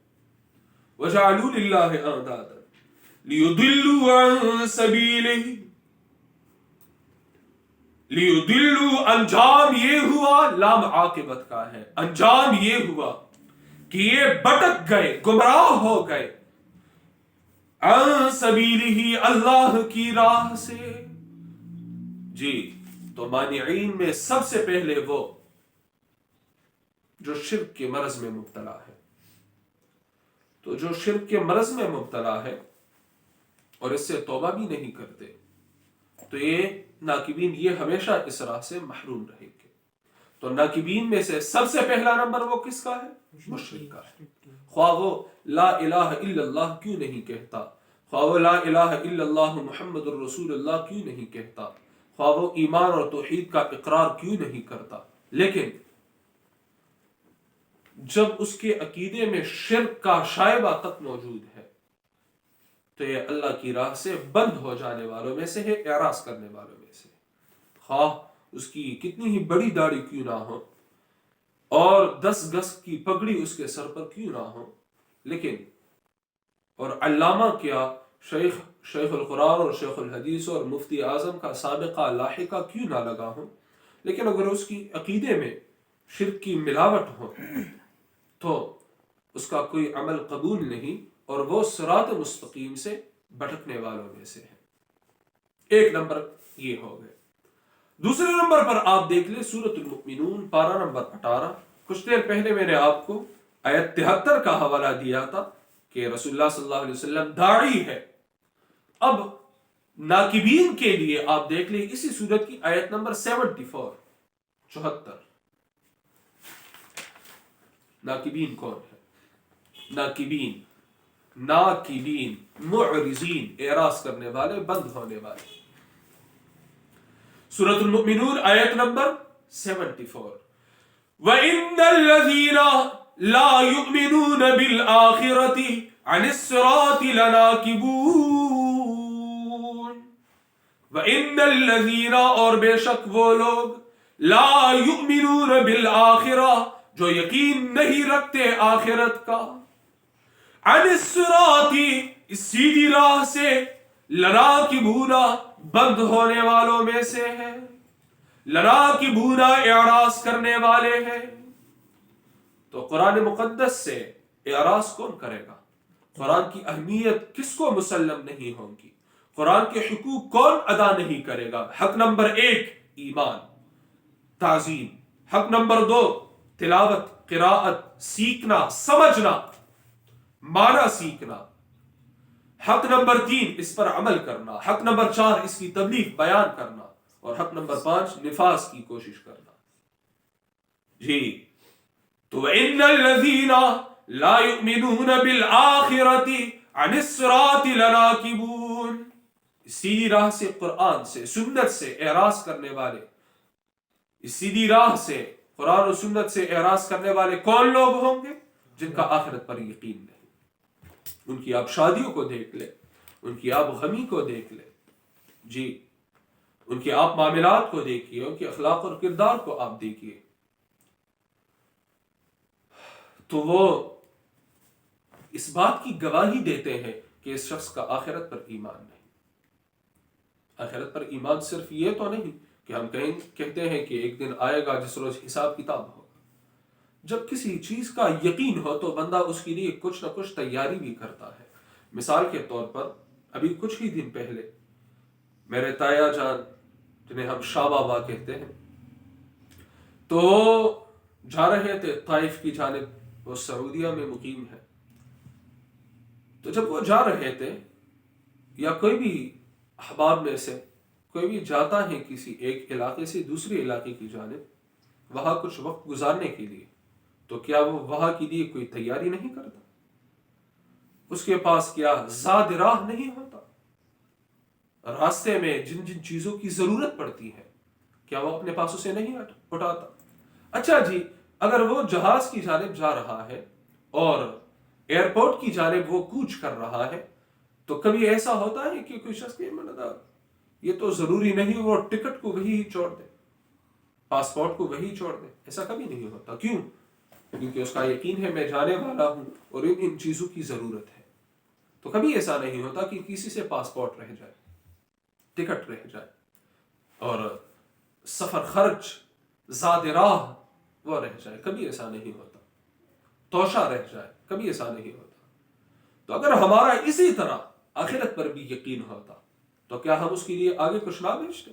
وَجَعَلُوا لِلَّهِ أَنْدَادًا لِيُضِلُّوا عَنْ سَبِيلِهِ، لِيُضِلُّوا، انجام یہ ہوا، لام عاقبت کا ہے، انجام یہ ہوا کہ یہ بھٹک گئے، گمراہ ہو گئے، عن سبیلہ، اللہ کی راہ سے۔ جی، تو مانعین میں سب سے پہلے وہ جو شرک کے مرض میں مبتلا ہے۔ تو جو شرک کے مرض میں مبتلا ہے اور اس سے توبہ بھی نہیں کرتے، تو یہ ناقبین یہ ہمیشہ اس راہ سے محروم رہیں گے۔ تو ناقبین میں سے سب سے پہلا نمبر وہ کس کا ہے؟ مشرک کا ہے۔ خواہ وہ لا الہ الا اللہ کیوں نہیں کہتا، خواہ وہ لا الہ الا اللہ محمد الرسول اللہ کیوں نہیں کہتا، خواہ وہ ایمان اور توحید کا اقرار کیوں نہیں کرتا، لیکن جب اس کے عقیدے میں شرک کا شائبہ تک موجود ہے تو یہ اللہ کی راہ سے بند ہو جانے والوں میں سے ہے، اعراض کرنے والوں میں سے، خواہ اس کی کتنی ہی بڑی داڑھی کیوں نہ ہو اور 10 گز کی پگڑی اس کے سر پر کیوں نہ ہو، لیکن اور علامہ کیا شیخ القرآن اور شیخ الحدیث اور مفتی اعظم کا سابقہ لاحقہ کیوں نہ لگا ہو، لیکن اگر اس کی عقیدے میں شرک کی ملاوٹ ہو تو اس کا کوئی عمل قبول نہیں اور وہ صراط مستقیم سے بھٹکنے والوں میں سے ہے۔ ایک نمبر یہ ہو گئے۔ دوسرے نمبر پر آپ دیکھ لیں سورۃ المؤمنون پارہ نمبر 18۔ کچھ دیر پہلے میں نے آپ کو آیت 73 کا حوالہ دیا تھا کہ رسول اللہ صلی اللہ علیہ وسلم داعی ہے۔ اب ناقبین کے لیے آپ دیکھ لیں اسی سورت کی آیت نمبر 74۔ ناقبین کون ہے؟ ناقبین معرضین، اعراض کرنے والے، بند ہونے والے۔ سورۃ المؤمنون آیت نمبر 74۔ وَإِنَّ الَّذِينَ لَا يُؤْمِنُونَ بِالْآخِرَةِ عَنِ الصِّرَاطِ لَنَاكِبُونَ۔ وَإِنَّ الَّذِينَ، اور بے شک وہ لوگ، لا يُؤْمِنُونَ بِالْآخِرَةِ، جو یقین نہیں رکھتے آخرت کا، عن الصراط، اس سیدھی راہ سے، لناکبون، بند ہونے والوں میں سے ہے، لناکبون، اعراض کرنے والے ہیں۔ تو قرآن مقدس سے اعراض کون کرے گا؟ قرآن کی اہمیت کس کو مسلم نہیں ہوگی؟ قرآن کے حقوق کون ادا نہیں کرے گا؟ حق نمبر 1 ایمان، تعظیم۔ حق نمبر 2 تلاوت، قراءت، سیکھنا، سمجھنا، معنی سیکھنا۔ حق نمبر 3 اس پر عمل کرنا۔ حق نمبر 4 اس کی تبلیغ، بیان کرنا۔ اور حق نمبر 5 نفاذ کی کوشش کرنا۔ جی، تو وَإِنَّ الَّذِينَ لَا يُؤْمِنُونَ بِالْآخِرَةِ عَنِ الصِّرَاطِ لَنَاكِبُونَ، سیدھی راہ سے، قرآن سے، سنت سے اعراض کرنے والے، اس سیدھی راہ سے، قرآن و سنت سے اعراض کرنے والے کون لوگ ہوں گے؟ جن کا آخرت پر یقین نہیں۔ ان کی آپ شادیوں کو دیکھ لیں، ان کی آپ غمی کو دیکھ لیں، جی، ان کے آپ معاملات کو دیکھیے، ان کے اخلاق اور کردار کو آپ دیکھیے، تو وہ اس بات کی گواہی دیتے ہیں کہ اس شخص کا آخرت پر ایمان نہیں۔ آخرت پر ایمان صرف یہ تو نہیں کہ ہم کہتے ہیں کہ ایک دن آئے گا جس روز حساب کتاب ہوگا۔ جب کسی چیز کا یقین ہو تو بندہ اس کے لیے کچھ نہ کچھ تیاری بھی کرتا ہے۔ مثال کے طور پر ابھی کچھ ہی دن پہلے میرے تایا جان، جنہیں ہم شاہ بابا کہتے ہیں، تو جا رہے تھے طائف کی جانب، وہ سعودیہ میں مقیم ہے۔ تو جب وہ جا رہے تھے، یا کوئی بھی احباب میں سے کوئی بھی جاتا ہے کسی ایک علاقے سے دوسرے علاقے کی جانب وہاں کچھ وقت گزارنے کے لیے، تو کیا وہ وہاں کے لیے کوئی تیاری نہیں کرتا؟ اس کے پاس کیا زاد راہ نہیں ہوتا؟ راستے میں جن جن چیزوں کی ضرورت پڑتی ہے کیا وہ اپنے پاس اسے نہیں اٹھاتا؟ اچھا جی، اگر وہ جہاز کی جانب جا رہا ہے اور ایئرپورٹ کی جانب وہ کوچ کر رہا ہے، تو کبھی ایسا ہوتا ہے کہ کوئی شخص کہ یہ تو ضروری نہیں وہ ٹکٹ کو وہی چھوڑ دے، پاسپورٹ کو وہی چھوڑ دے؟ ایسا کبھی نہیں ہوتا۔ کیوں؟ کیونکہ اس کا یقین ہے میں جانے والا ہوں اور ان چیزوں کی ضرورت ہے. تو کبھی ایسا نہیں ہوتا کہ کسی سے پاسپورٹ رہ جائے، ٹکٹ رہ جائے، اور سفر خرچ، زاد راہ وہ رہ جائے. کبھی ایسا نہیں ہوتا. توشہ رہ جائے، کبھی ایسا نہیں ہوتا. تو اگر ہمارا اسی طرح آخرت پر بھی یقین ہوتا تو کیا ہم اس کے لیے آگے کچھ نہ بھیجتے؟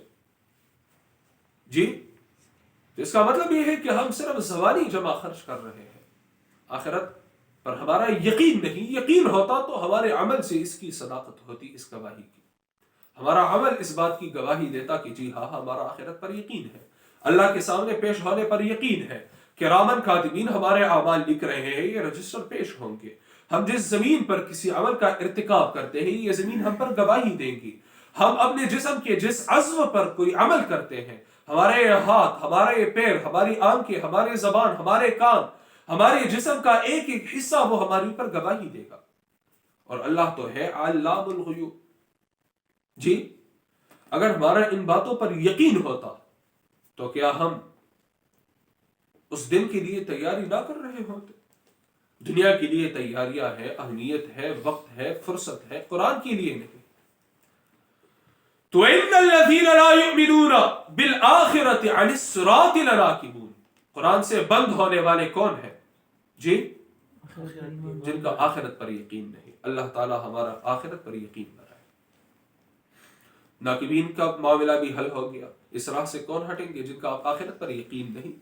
جی، اس کا مطلب یہ ہے کہ ہم صرف زبانی جمع خرچ کر رہے ہیں. آخرت پر ہمارا یقین نہیں. یقین ہوتا تو ہمارے عمل سے اس کی صداقت ہوتی، اس گواہی کی. ہمارا عمل اس بات کی گواہی دیتا کہ جی ہاں ہمارا آخرت پر یقین ہے، اللہ کے سامنے پیش ہونے پر یقین ہے. کرامن کاتبین ہمارے اعمال لکھ رہے ہیں، یہ رجسٹر پیش ہوں گے. ہم جس زمین پر کسی عمل کا ارتکاب کرتے ہیں یہ زمین ہم پر گواہی دے گی. ہم اپنے جسم کے جس عضو پر کوئی عمل کرتے ہیں، ہمارے ہاتھ، ہمارے پیر، ہماری آنکھیں، ہماری زبان، ہمارے کان، ہمارے جسم کا ایک ایک حصہ وہ ہمارے اوپر گواہی دے گا. اور اللہ تو ہے علام الغیوب. جی، اگر ہمارا ان باتوں پر یقین ہوتا تو کیا ہم اس دن کے لیے تیاری نہ کر رہے ہوتے؟ دنیا کے لیے تیاریاں ہے، اہمیت ہے، وقت ہے، فرصت ہے، قرآن کے لیے نہیں. تو ان الذین لا یؤمنون بالآخرۃ عن الصراط لناکبون. قرآن سے بند ہونے والے کون ہیں؟ جی، جن کا آخرت پر یقین نہیں. اللہ تعالی ہمارا آخرت پر یقین بنائے. ناکبین کا معاملہ بھی حل ہو گیا. اس راہ سے کون ہٹیں گے؟ جن کا آخرت پر یقین نہیں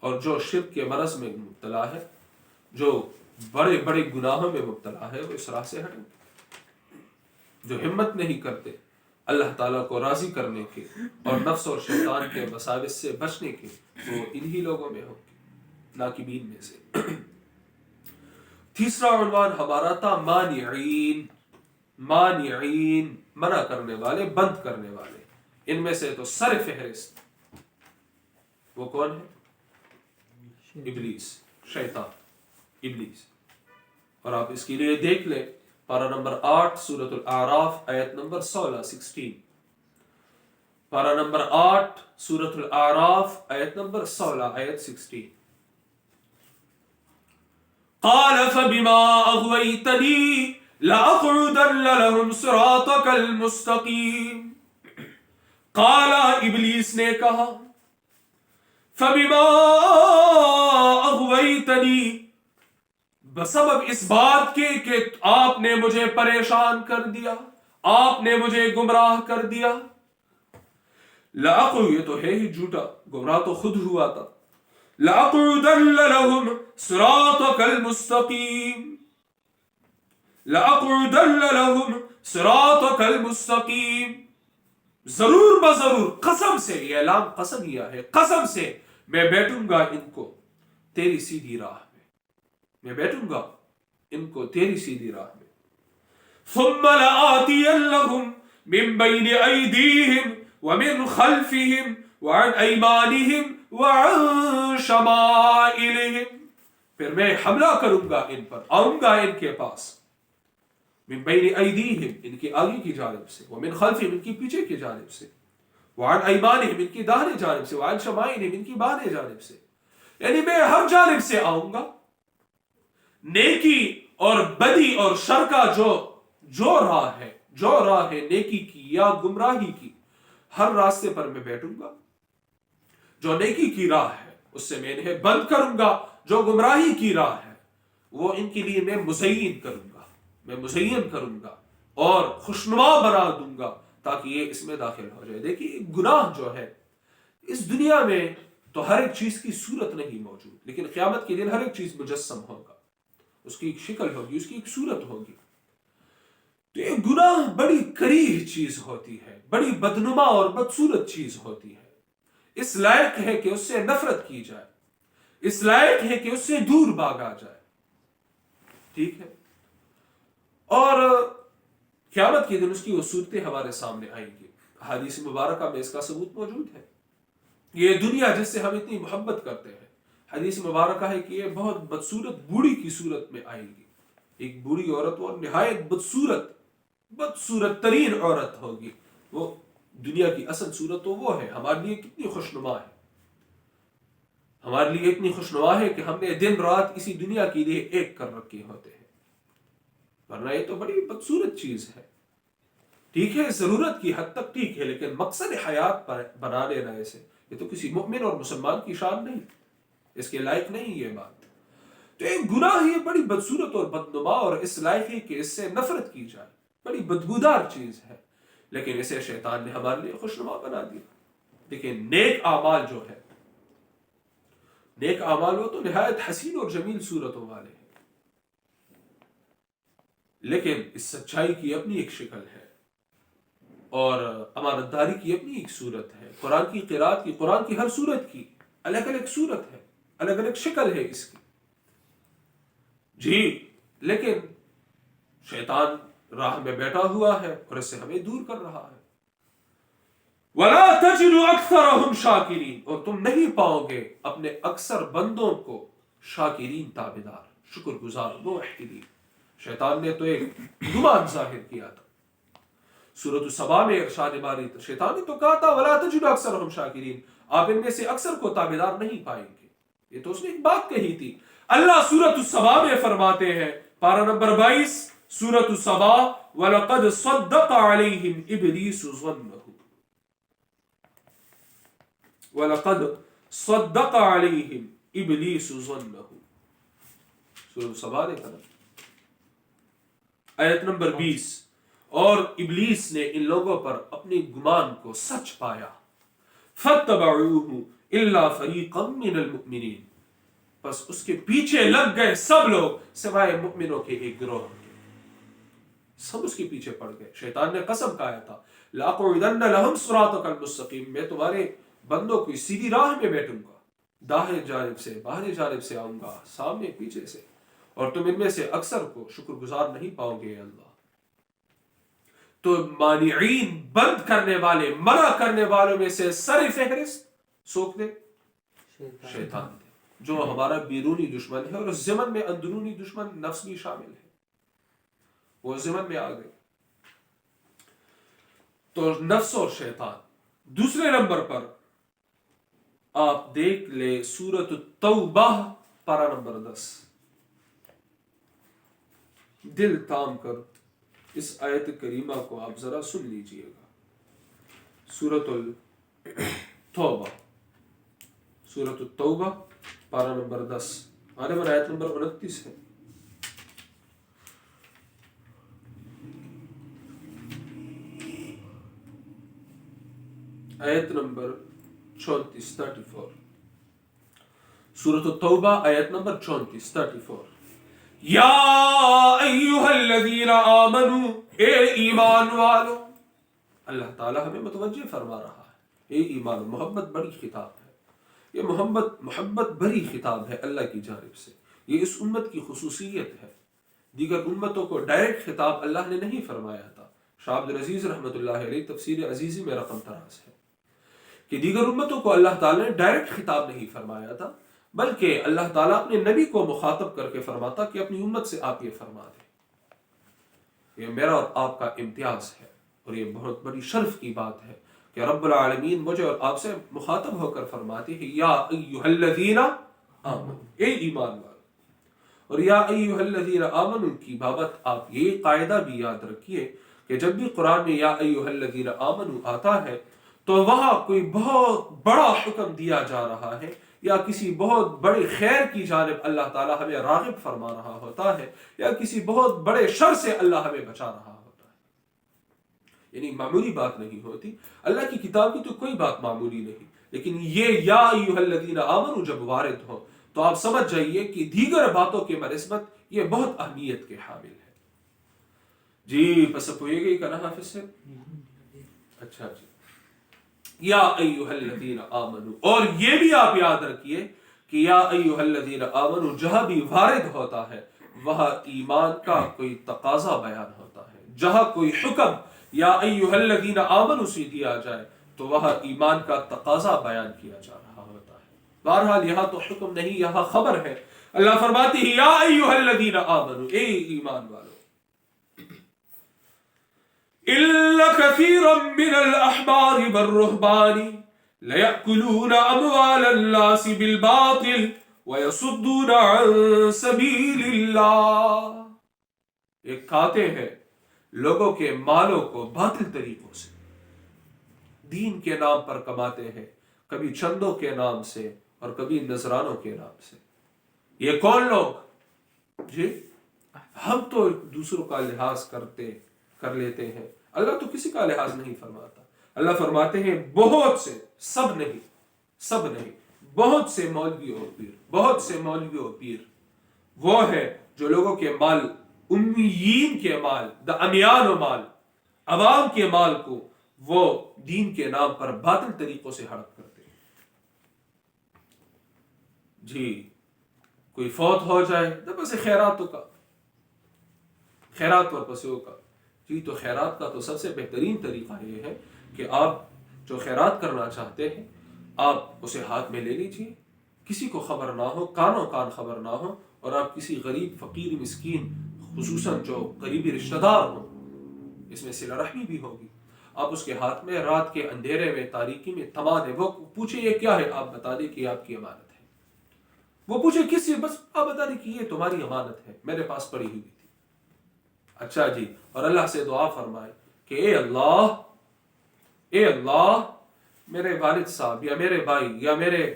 اور جو شرک کے مرض میں مبتلا ہے، جو بڑے بڑے گناہوں میں مبتلا ہے، وہ اس راہ سے ہٹیں گے. جو ہمت نہیں کرتے اللہ تعالیٰ کو راضی کرنے کے اور نفس اور شیطان کے وساوس سے بچنے کے، وہ انہی لوگوں میں ہوں گے، ناکبین میں سے. تیسرا عنوان ہمارا تھا مانعین. مانعین منع کرنے والے، بند کرنے والے. ان میں سے تو سر فہرست وہ کون ہے؟ ابلیس، شیطان، ابلیس. اور آپ اس کے لیے دیکھ لیں پارہ نمبر 8 سورۃ الاعراف آیت نمبر 16 پارہ نمبر 8 سورۃ الاعراف آیت نمبر 16 قال فبما اغويتني لأقعدن لهم صراطك المستقيم. قال ابلیس نے کہا فبما اغويتني، بسبب اس بات کے کہ آپ نے مجھے پریشان کر دیا، آپ نے مجھے گمراہ کر دیا. لَأَقْعُدَنَّ، یہ تو ہے ہی جھوٹا، گمراہ تو خود ہوا تھا. لَأَقْعُدَنَّ لَهُمْ صِرَاطَكَ الْمُسْتَقِيمَ. لَأَقْعُدَنَّ لَهُمْ صِرَاطَكَ الْمُسْتَقِيمَ. ضرور بضرور، قسم سے، یہ اعلان قسم کیا ہے، قسم سے میں بیٹھوں گا ان کو تیری سیدھی راہ میں. میں بیٹھوں گا ان کو تیری سیدھی راہ میں. ثُمَّ لَآتِيَنَّهُمْ مِنْ بَيْنِ أَيْدِيهِمْ وَمِنْ خَلْفِهِمْ وَعَنْ أَيْمَانِهِمْ وَعَنْ شَمَائِلِهِمْ. پھر میں حملہ کروں گا ان پر، آؤں گا ان کے پاس. من بین ایدیہم، ان کی آگے کی جانب سے، ومن خلفہم، ان کی پیچھے کی جانب سے، وعن ایمانہم، ان کی داہنی جانب سے، وعن شمائلہم، ان کی بائیں جانب سے. یعنی میں ہر جانب سے آؤں گا. نیکی اور بدی اور شر کا جو راہ ہے نیکی کی یا گمراہی کی، ہر راستے پر میں بیٹھوں گا. جو نیکی کی راہ ہے اس سے میں انہیں بند کروں گا، جو گمراہی کی راہ ہے وہ ان کے لیے میں مزین کروں گا اور خوشنما بنا دوں گا تاکہ یہ اس میں داخل ہو جائے. دیکھیے گناہ جو ہے اس دنیا میں تو ہر ایک چیز کی صورت نہیں موجود، لیکن قیامت کے دن ہر ایک چیز مجسم ہوگا، اس کی ایک شکل ہوگی، اس کی ایک صورت ہوگی. تو یہ گناہ بڑی کریہ چیز ہوتی ہے، بڑی بدنما اور بدصورت چیز ہوتی ہے. اس لائق ہے کہ اس سے نفرت کی جائے، اس لائق ہے کہ اس سے دور بھاگا جائے. ٹھیک ہے. اور قیامت کے دن اس کی وہ صورتیں ہمارے سامنے آئیں گی. حدیث مبارکہ میں اس کا ثبوت موجود ہے. یہ دنیا جس سے ہم اتنی محبت کرتے ہیں، حدیث مبارکہ ہے کہ یہ بہت بدصورت بوڑھی کی صورت میں آئے گی. ایک بوڑھی عورت اور نہایت بدصورت ترین عورت ہوگی. وہ دنیا کی اصل صورت تو وہ ہے، ہمارے لیے کتنی خوشنما ہے. ہمارے لیے اتنی خوشنما ہے کہ ہم نے دن رات اسی دنیا کے لیے ایک کر رکھے ہوتے ہیں، ورنہ یہ تو بڑی بدصورت چیز ہے۔ ٹھیک ہے ضرورت کی حد تک ٹھیک ہے، لیکن مقصد حیات پر بنا لینا اسے، یہ تو کسی مؤمن اور مسلمان کی شان نہیں، اس کے لائق نہیں یہ بات۔ تو ایک گناہ یہ بڑی بدصورت اور بدنما اور اس لائق ہے کہ اس سے نفرت کی جائے، بڑی بدبودار چیز ہے، لیکن اسے شیطان نے ہمارے لیے خوشنما بنا دیا۔ لیکن نیک اعمال جو ہے، نیک اعمال وہ تو نہایت حسین اور جمیل صورتوں والے ہیں، لیکن اس سچائی کی اپنی ایک شکل ہے اور امانت داری کی اپنی ایک صورت ہے۔ قرآن کی قرات کی، قرآن کی ہر صورت کی الگ الگ صورت ہے، الگ الگ شکل ہے اس کی جی، لیکن شیطان راہ میں بیٹھا ہوا ہے اور اس سے ہمیں دور کر رہا ہے۔ وَلَا تَجِدُ أَكْثَرَهُمْ شَاكِرِينَ، اور تم نہیں پاؤ گے اپنے اکثر بندوں کو شاکرین تابعدار، شکر گزار موحدین۔ شیطان نے تو ایک گمان ظاہر کیا تھا۔ سورۃ السبا میں ارشاد باری شیطان نے تو کہا تھا وَلَا تَجِدُ أَكْثَرَهُمْ شَاكِرِينَ، آپ ان میں سے اکثر کو تابعدار نہیں پائیں گے۔ یہ تو اس نے ایک بات کہی تھی۔ اللہ سورۃ السبا میں فرماتے ہیں، پارہ نمبر 22 سورۃ السبا، وَلَقَدْ صَدَّقَ عَلَيْهِمْ إِبْلِيسُ ظَنَّهُ، وَلَقَدْ صَدَّقَ عَلَيْهِمْ إِبْلِيسُ ظَنَّهُ، سورۃ السبا نے کہا آیت نمبر 20، اور ابلیس نے ان لوگوں پر اپنے گمان کو سچ پایا، فَاتَّبَعُوهُ إِلَّا فَرِيقًا مِّنَ الْمُؤْمِنِينَ، بس اس کے پیچھے لگ گئے سب لوگ سوائے مؤمنوں کے ایک گروہ کے، سب اس کے پیچھے پڑ گئے۔ شیطان نے قسم کھایا تھا لَأَقْعُدَنَّ لَهُمْ صِرَاطَكَ الْمُسْتَقِيمَ، میں تمہارے بندوں کو سیدھی راہ میں بیٹھوں گا، داہنے جانب سے بائیں جانب سے آؤں گا، سامنے پیچھے سے، اور تم ان میں سے اکثر کو شکر گزار نہیں پاؤ گے اللہ۔ تو مانعین، بند کرنے والے، منع کرنے والوں میں سے سر فہرست سوک دے شیطان دے، جو ہمارا بیرونی دشمن ہے، اور اس ضمن میں اندرونی دشمن نفس بھی شامل ہے، وہ ضمن میں آ گئے۔ تو نفس اور شیطان۔ دوسرے نمبر پر آپ دیکھ لے سورۃ التوبہ پارہ نمبر 10، دل تام کر اس آیت کریمہ کو آپ ذرا سن لیجئے گا۔ سورۃ التوبہ، سورۃ التوبہ پارہ نمبر 10، غالباً آیت نمبر 29 ہے۔ آیت نمبر 34، سورۃ التوبہ آیت نمبر 34۔ یا ایہا الذین آمنوا، اے ایمان والو، اللہ تعالیٰ ہمیں متوجہ فرما رہا ہے، اے ایمان، محبت بڑی خطاب ہے، یہ محبت بڑی خطاب ہے اللہ کی جانب سے، یہ اس امت کی خصوصیت ہے، دیگر امتوں کو ڈائریکٹ خطاب اللہ نے نہیں فرمایا تھا۔ شاہ عبد العزیز رحمۃ اللہ علیہ تفسیر عزیزی میں رقم 53 ہے کہ دیگر امتوں کو اللہ تعالیٰ نے ڈائریکٹ خطاب نہیں فرمایا تھا، بلکہ اللہ تعالیٰ اپنے نبی کو مخاطب کر کے فرماتا کہ اپنی امت سے آپ یہ فرما دیں۔ یہ میرا اور آپ کا امتیاز ہے، اور یہ بہت بڑی شرف کی بات ہے کہ رب العالمین مجھے اور آپ سے مخاطب ہو کر فرماتے ہیں یا ایھا الذین آمنوا، اے ایمان والو۔ اور یا ایھا الذین آمنوا کی بابت آپ یہ قاعدہ بھی یاد رکھیے کہ جب بھی قرآن میں یا ایھا الذین آمنوا آتا ہے تو وہاں کوئی بہت بڑا حکم دیا جا رہا ہے، یا کسی بہت بڑے خیر کی جانب اللہ تعالیٰ ہمیں راغب فرما رہا ہوتا ہے، یا کسی بہت بڑے شر سے اللہ ہمیں بچا رہا ہوتا ہے۔ یعنی معمولی بات نہیں ہوتی، اللہ کی کتاب کی تو کوئی بات معمولی نہیں، لیکن یہ یا ایھا الذین آمنوا جب وارد ہو تو آپ سمجھ جائیے کہ دیگر باتوں کے بنسبت یہ بہت اہمیت کے حامل ہے۔ جی پس ہوئے گئی کہنا حافظ سے؟ اچھا جی، یا ایھا الذین آمنوا، اور یہ بھی آپ یاد رکھیے کہ یا ایھا الذین آمنوا جہاں بھی وارد ہوتا ہے وہاں ایمان کا کوئی تقاضا بیان ہوتا ہے، جہاں کوئی حکم یا ایھا الذین آمنوا سے دیا جائے تو وہاں ایمان کا تقاضا بیان کیا جا رہا ہوتا ہے۔ بہرحال یہاں تو حکم نہیں، یہاں خبر ہے۔ اللہ فرماتے ہیں یا ایھا الذین آمنوا، اے ایمان والو، إِلَّا كَثِيرًا مِّنَ الْأَحْبَارِ وَالرُّهْبَانِ لَيَأْكُلُونَ أَمْوَالَ النَّاسِ بِالْبَاطِلِ وَيَصُدُّونَ عَن سَبِيلِ اللَّهِ، یہ کھاتے ہیں لوگوں کے مالوں کو باطل طریقوں سے، دین کے نام پر کماتے ہیں، کبھی چندوں کے نام سے اور کبھی نذرانوں کے نام سے۔ یہ کون لوگ؟ جی ہم تو دوسروں کا لحاظ کر لیتے ہیں، اللہ تو کسی کا لحاظ نہیں فرماتا۔ اللہ فرماتے ہیں بہت سے، سب نہیں، بہت سے مولوی اور پیر وہ ہے جو لوگوں کے مال، امیین کے مال، دا امیان و مال، عوام کے مال کو وہ دین کے نام پر باطل طریقوں سے ہڑپ کرتے ہیں۔ جی کوئی فوت ہو جائے تو بس خیراتوں کا، خیرات اور پسیوں کا، جی تو خیرات کا تو سب سے بہترین طریقہ یہ ہے کہ آپ جو خیرات کرنا چاہتے ہیں آپ اسے ہاتھ میں لے لیجئے، کسی کو خبر نہ ہو، کانوں کان خبر نہ ہو، اور آپ کسی غریب فقیر مسکین، خصوصاً جو قریبی رشتہ دار ہوں، اس میں صلہ رحمی بھی ہوگی، آپ اس کے ہاتھ میں رات کے اندھیرے میں، تاریکی میں تھما دیں، وہ پوچھے یہ کیا ہے، آپ بتا دیں کہ آپ کی امانت ہے، وہ پوچھے کس سے، بس آپ بتا دیں کہ یہ تمہاری امانت ہے، میرے پاس پڑی ہوئی تھی۔ اچھا جی، اور اللہ سے دعا فرمائے کہ اے اللہ میرے والد صاحب یا میرے بھائی یا میرے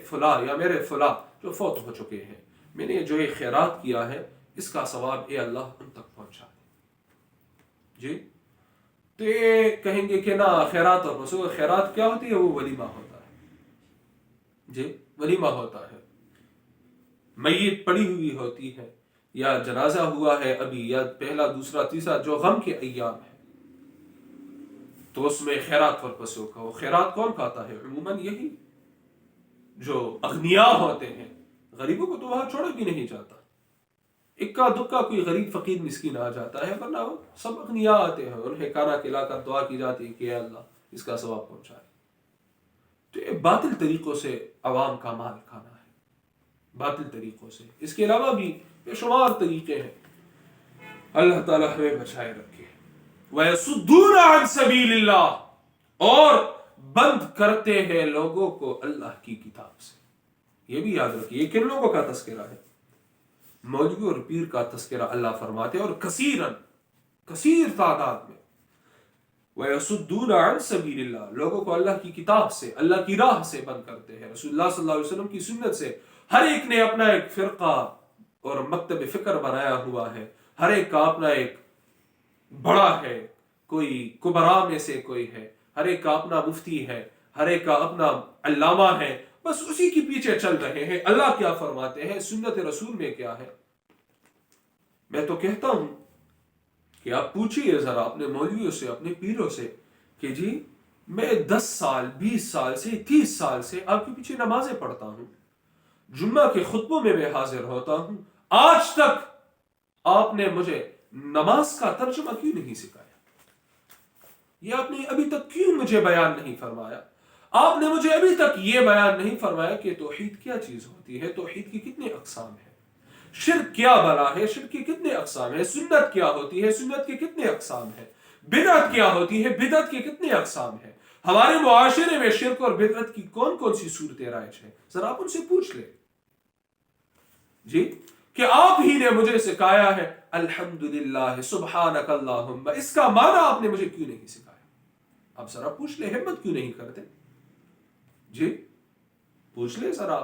فلاں جو فوت ہو چکے ہیں، میں نے جو یہ خیرات کیا ہے اس کا ثواب اے اللہ ان تک پہنچا دے۔ جی تو یہ کہیں گے کہ نہ خیرات اور رسول، خیرات کیا ہوتی ہے؟ وہ ولیمہ ہوتا ہے، جی ولیمہ ہوتا ہے، میت پڑی ہوئی ہوتی ہے یا جنازہ ہوا ہے ابھی، یا پہلا دوسرا تیسرا جو غم کے ایام ہے، تو اس میں خیرات اور پسوں کا، وہ خیرات کون کھاتا ہے؟ عموماً یہی جو اغنیاء ہوتے ہیں، غریبوں کو تو وہاں چھوڑا بھی نہیں جاتا، اکا دکا کوئی غریب فقیر مسکین آ جاتا ہے، ورنہ وہ سب اغنیاء آتے ہیں، انہیں کھانا کھلا کر دعا کی جاتی ہے کہ اے اللہ اس کا ثواب پہنچائے۔ تو یہ باطل طریقوں سے عوام کا مال کھانا ہے، باطل طریقوں سے۔ اس کے علاوہ بھی بے شمار طریقے ہیں، اللہ تعالیٰ ہمیں بچائے رکھے۔ وَيَصُدُّونَ عَن سَبِيلِ اللَّهِ، اور بند کرتے ہیں لوگوں کو اللہ کی کتاب سے۔ یہ بھی یاد رکھیے، یہ کن لوگوں کا تذکرہ ہے؟ مولوی اور پیر کا تذکرہ اللہ فرماتے ہیں، اور کثیر تعداد میں۔ وَيَصُدُّونَ عَن سَبِيلِ اللَّهِ، لوگوں کو اللہ کی کتاب سے، اللہ کی راہ سے بند کرتے ہیں، رسول اللہ صلی اللہ علیہ وسلم کی سنت سے۔ ہر ایک نے اپنا ایک فرقہ اور مکتب فکر بنایا ہوا ہے، ہر ایک کا اپنا ایک بڑا ہے، کوئی کبراء میں سے کوئی ہے، ہر ایک کا اپنا مفتی ہے، ہر ایک کا اپنا علامہ ہے، بس اسی کے پیچھے چل رہے ہیں۔ اللہ کیا فرماتے ہیں، سنت رسول میں کیا ہے؟ میں تو کہتا ہوں کہ آپ پوچھئے ذرا اپنے مولویوں سے، اپنے پیروں سے کہ جی میں 10 سال 20 سال سے 30 سال سے آپ کے پیچھے نمازیں پڑھتا ہوں، جمعہ کے خطبوں میں حاضر ہوتا ہوں، آج تک آپ نے مجھے نماز کا ترجمہ کیوں نہیں سکھایا؟ یہ آپ نے ابھی تک کیوں مجھے بیان نہیں فرمایا؟ آپ نے مجھے ابھی تک یہ بیان نہیں فرمایا کہ توحید کیا چیز ہوتی ہے، توحید کی کتنے اقسام ہیں، شرک کیا بلا ہے، شرک کی کتنے اقسام ہیں، سنت کیا ہوتی ہے، سنت کے کتنے اقسام ہیں، بدعت کیا ہوتی ہے، بدعت کے کتنے اقسام ہیں، ہمارے معاشرے میں شرک اور بدعت کی کون کون سی صورتیں رائج ہیں، ذرا آپ ان سے پوچھ لیں جی، کہ آپ ہی نے مجھے سکھایا ہے الحمدللہ سبحانک اللہم، اس کا معنی آپ نے مجھے کیوں نہیں سکھایا؟ آپ ذرا پوچھ لیں، ہمت کیوں نہیں کرتے جی؟ پوچھ لیں ذرا۔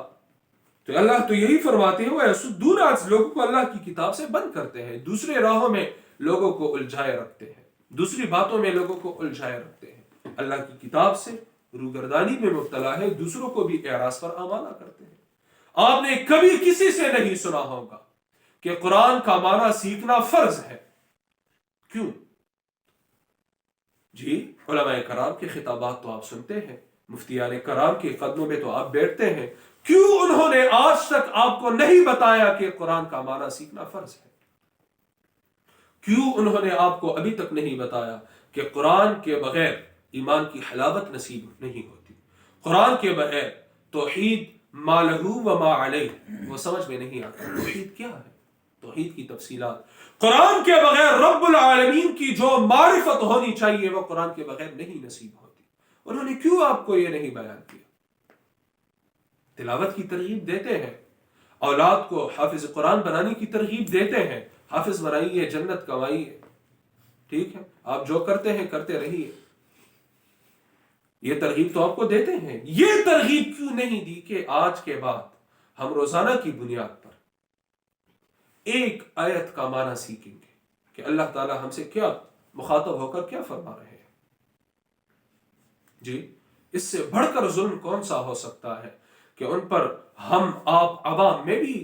تو اللہ تو یہی فرماتے ہیں، وَيَصُدُّونَ عَن، لوگوں کو اللہ کی کتاب سے بند کرتے ہیں، دوسرے راہوں میں لوگوں کو الجھائے رکھتے ہیں، دوسری باتوں میں لوگوں کو الجھائے رکھتے ہیں، اللہ کی کتاب سے روگردانی میں مبتلا ہے، دوسروں کو بھی اعراض پر آمادہ کرتے ہیں۔ آپ نے کبھی کسی سے نہیں سنا ہوگا کہ قرآن کا معنی سیکھنا فرض ہے، کیوں؟ جی علماء کرام کے خطابات تو آپ سنتے ہیں، مفتیان کرام کے قدموں میں تو آپ بیٹھتے ہیں، کیوں انہوں نے آج تک آپ کو نہیں بتایا کہ قرآن کا معنی سیکھنا فرض ہے؟ کیوں انہوں نے آپ کو ابھی تک نہیں بتایا کہ قرآن کے بغیر ایمان کی حلاوت نصیب نہیں ہوتی، قرآن کے بغیر توحید ما لہو و ما علیہ وہ سمجھ میں نہیں آتا، توحید کیا ہے، توحید کی تفصیلات، قرآن کے بغیر رب العالمین کی جو معرفت ہونی چاہیے وہ قرآن کے بغیر نہیں نصیب ہوتی۔ انہوں نے کیوں آپ کو یہ نہیں بیان کیا؟ تلاوت کی ترغیب دیتے ہیں، اولاد کو حافظ قرآن بنانے کی ترغیب دیتے ہیں، حافظ بنائیے، جنت کمائیے، ٹھیک ہے، آپ جو کرتے ہیں کرتے رہیے، یہ ترغیب تو آپ کو دیتے ہیں۔ یہ ترغیب کیوں نہیں دی کہ آج کے بعد ہم روزانہ کی بنیاد پر ایک آیت کا معنی سیکھیں گے کہ اللہ تعالی ہم سے کیا مخاطب ہو کر کیا فرما رہے ہیں؟ جی، اس سے بڑھ کر ظلم کون سا ہو سکتا ہے کہ ان پر ہم آپ عوام میں بھی،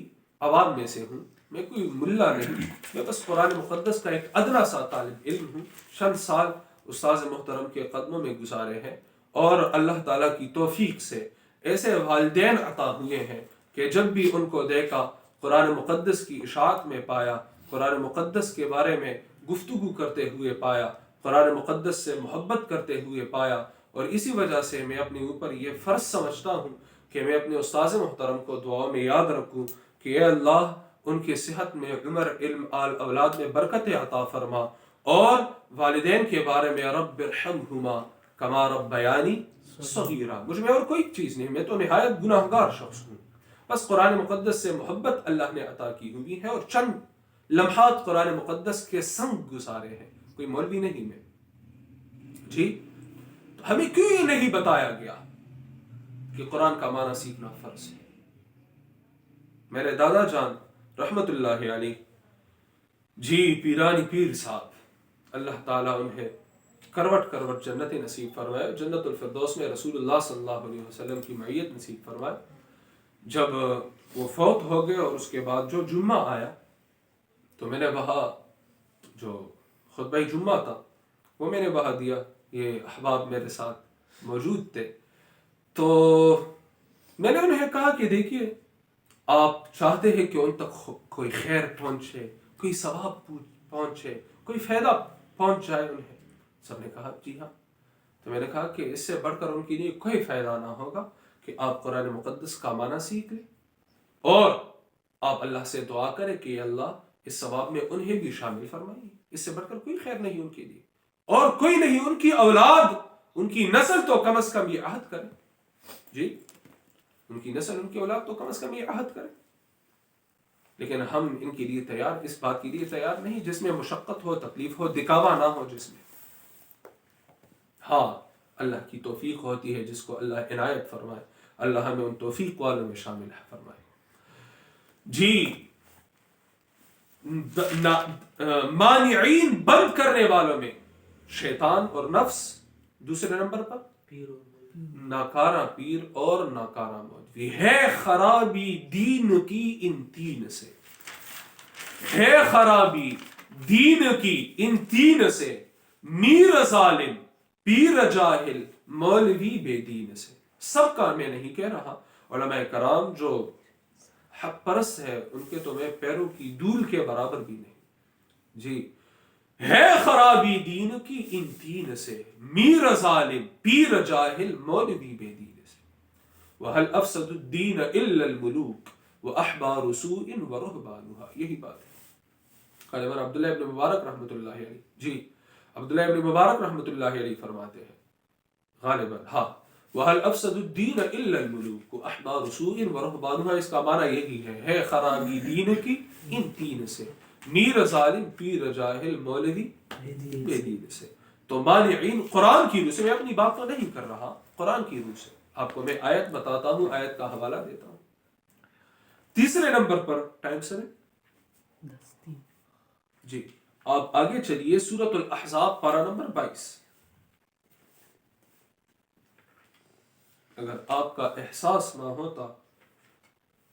عوام میں سے ہوں، میں کوئی ملا نہیں، میں بس قرآن مقدس کا ایک ادنا سا طالب علم ہوں، چند سال استاذ محترم کے قدموں میں گزارے ہیں، اور اللہ تعالیٰ کی توفیق سے ایسے والدین عطا ہوئے ہیں کہ جب بھی ان کو دیکھا، قرآن مقدس کی اشاعت میں پایا، قرآن مقدس کے بارے میں گفتگو کرتے ہوئے پایا، قرآن مقدس سے محبت کرتے ہوئے پایا، اور اسی وجہ سے میں اپنے اوپر یہ فرض سمجھتا ہوں کہ میں اپنے استاذ محترم کو دعاؤں میں یاد رکھوں کہ اے اللہ ان کی صحت میں، عمر، علم، آل اولاد میں برکت عطا فرما، اور والدین کے بارے میں رب ارحمہما کما ربیانی صغیرا، مجھ میں اور کوئی چیز نہیں، میں تو نہایت گناہگار شخص ہوں، بس قرآن مقدس سے محبت اللہ نے عطا کی ہوئی ہے، اور چند لمحات قرآن مقدس کے سنگ گزارے ہیں، کوئی مولوی نہیں میں، جی، تو ہمیں کیوں یہ نہیں بتایا گیا کہ قرآن کا معنی سیکھنا فرض ہے؟ میرے دادا جان رحمت اللہ علیہ، جی پیرانی پیر صاحب، اللہ تعالیٰ انہیں کروٹ کروٹ جنت نصیب فرمائے، جنت الفردوس میں رسول اللہ صلی اللہ علیہ وسلم کی معیت نصیب فرمائے۔ جب وہ فوت ہو گئے اور اس کے بعد جو جمعہ آیا تو میں نے وہاں جو خطبہ جمعہ تھا وہ میں نے وہاں دیا، یہ احباب میرے ساتھ موجود تھے، تو میں نے انہیں کہا کہ دیکھیے، آپ چاہتے ہیں کہ ان تک کوئی خیر پہنچے، کوئی ثواب پہنچے، کوئی فائدہ پہنچ جائے انہیں؟ سب نے کہا جی ہاں۔ تو میں نے کہا کہ اس سے بڑھ کر ان کے لیے کوئی فائدہ نہ ہوگا کہ آپ قرآن مقدس کا معنی سیکھ لیں، اور آپ اللہ سے دعا کریں کہ اللہ اس ثواب میں انہیں بھی شامل فرمائیے، اس سے بڑھ کر کوئی خیر نہیں ان کے لیے، اور کوئی نہیں، ان کی اولاد، ان کی نسل تو کم از کم یہ عہد کرے، جی، ان کی نسل، ان کی اولاد تو کم از کم یہ عہد کرے، لیکن ہم ان کے لیے تیار، اس بات کے لیے تیار نہیں جس میں مشقت ہو، تکلیف ہو، دکھاوا نہ ہو، جس میں ہاں اللہ کی توفیق ہوتی ہے، جس کو اللہ عنایت فرمائے، اللہ ہمیں ان توفیق والوں میں شامل فرمائے۔ جی، مانعین، بند کرنے والوں میں شیطان اور نفس، دوسرے نمبر پر ناکارہ پیر اور ناکارہ مولوی، ہے خرابی دین کی ان تین سے، ہے خرابی دین کی ان تین سے، میر ظالم، پیر جاہل، مولوی بے دین سے۔ سب کا میں نہیں کہہ رہا، علماء کرام جو حق پرست ہے ان کے تو میں پیروں کی دھول کے برابر بھی نہیں، جی، ہے خرابی دین کی ان تین سے، میر ظالم، پیر جاہل، مولوی بے دین سے، وَهَلْ أَفْسَدُ الدِّينَ إِلَّا الْمُلُوكُ وَأَحْبَارُ سُوءٍ وَرُهْبَانُهَا، یہی بات ہے۔ قال عبداللہ ابن مبارک رحمۃ اللہ علیہ، جی، عبداللہ ابن مبارک رحمۃ اللہ علیہ فرماتے ہیں غالباً، ہاں، وَهَلْ أَفْسَدُ الدِّينَ إِلَّا الْمُلُوكُ وَأَحْبَارُ سُوءٍ وَرُهْبَانُهَا، اس کا معنی یہی ہے خرابی دین کی ان تین سے، میر ظالم، پیر جاہل، مولوی بے دین سے۔ تو مانعین قرآن کی روح سے، میں اپنی بات تو نہیں کر رہا، قرآن کی روح سے آپ کو میں آیت بتاتا ہوں، آیت کا حوالہ دیتا ہوں۔ تیسرے نمبر پر، ٹائم سے جی، آپ آگے چلیے، سورۃ الاحزاب پارہ نمبر 22۔ اگر آپ کا احساس نہ ہوتا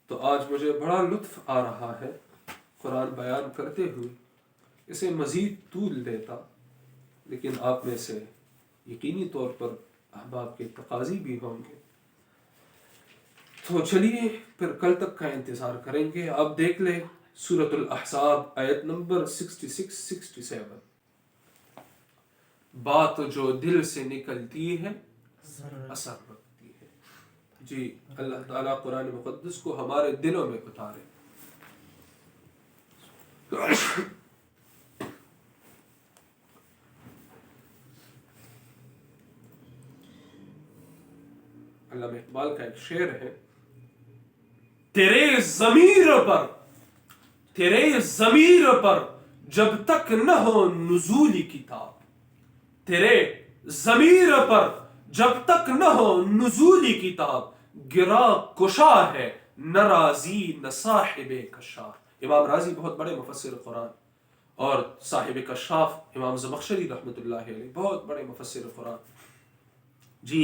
تو آج مجھے بڑا لطف آ رہا ہے قرآن بیان کرتے ہوئے، اسے مزید طول دیتا، لیکن آپ میں سے یقینی طور پر احباب کے تقاضی بھی ہوں گے، تو چلیے پھر کل تک کا انتظار کریں گے۔ آپ دیکھ لیں سورۃ الاحزاب آیت نمبر 66-67، بات جو دل سے نکلتی ہے اثر رکھتی ہے۔ جی، اللہ تعالیٰ قرآن مقدس کو ہمارے دلوں میں اتارے۔ علامہ اقبال کا ایک شعر ہے، تیرے ضمیر پر جب تک نہ ہو نزولی کتاب، تیرے ضمیر پر جب تک نہ ہو نزولی کتاب، گرا کشا ہے نہ راضی نہ صاحب کشاف۔ امام راضی بہت بڑے مفسر قرآن، اور صاحب کشاف امام زمخشری رحمۃ اللہ علیہ بہت بڑے مفسر قرآن۔ جی،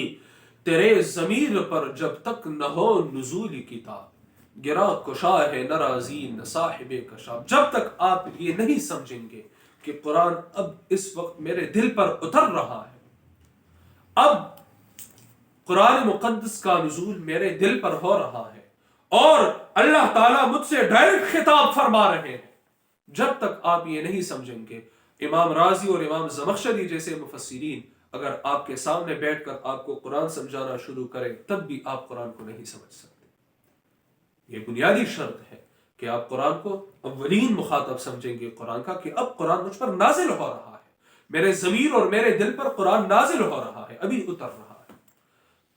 تیرے ضمیر پر جب تک نہ ہو نزولی کتاب، گرا کشا ہے نہ راضی نہ صاحب کشاف۔ جب تک آپ یہ نہیں سمجھیں گے کہ قرآن اب اس وقت میرے دل پر اتر رہا ہے، اب قرآن مقدس کا نزول میرے دل پر ہو رہا ہے اور اللہ تعالیٰ مجھ سے ڈائریکٹ خطاب فرما رہے ہیں، جب تک آپ یہ نہیں سمجھیں گے، امام راضی اور امام زمخشری جیسے مفسرین اگر آپ کے سامنے بیٹھ کر آپ کو قرآن سمجھانا شروع کریں تب بھی آپ قرآن کو نہیں سمجھ سکتے۔ یہ بنیادی شرط ہے کہ آپ قرآن کو اولین مخاطب سمجھیں گے قرآن کا، کہ اب قرآن مجھ پر نازل ہو رہا ہے، میرے ضمیر اور میرے دل پر قرآن نازل ہو رہا ہے، ابھی اتر رہا ہے،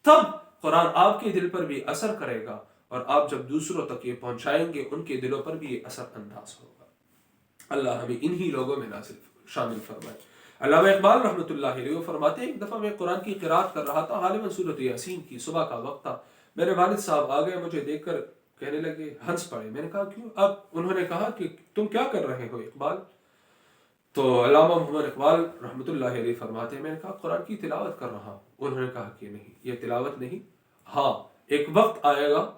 تب قرآن آپ کے دل پر بھی اثر کرے گا، اور آپ جب دوسروں تک یہ پہنچائیں گے ان کے دلوں پر بھی یہ اثر انداز ہوگا۔ اللہ ہمیں انہی لوگوں میں شامل فرمائے۔ علامہ اقبال رحمۃ اللہ علیہ فرماتے ہیں، ایک دفعہ میں قرآن کی قرات کر رہا تھا، غالباً سورۃ یاسین کی، صبح کا وقت تھا، میرے والد صاحب آ گئے، مجھے دیکھ کر کہنے لگے، ہنس پڑے۔ میں نے کہا کیوں؟ اب انہوں نے کہا کہ تم کیا کر رہے ہو اقبال؟ تو علامہ محمد اقبال رحمۃ اللہ علیہ فرماتے ہیں، میں نے کہا قرآن کی تلاوت کر رہا ہوں۔ انہوں نے کہا کہ نہیں، یہ تلاوت نہیں، ہاں ایک وقت آئے گا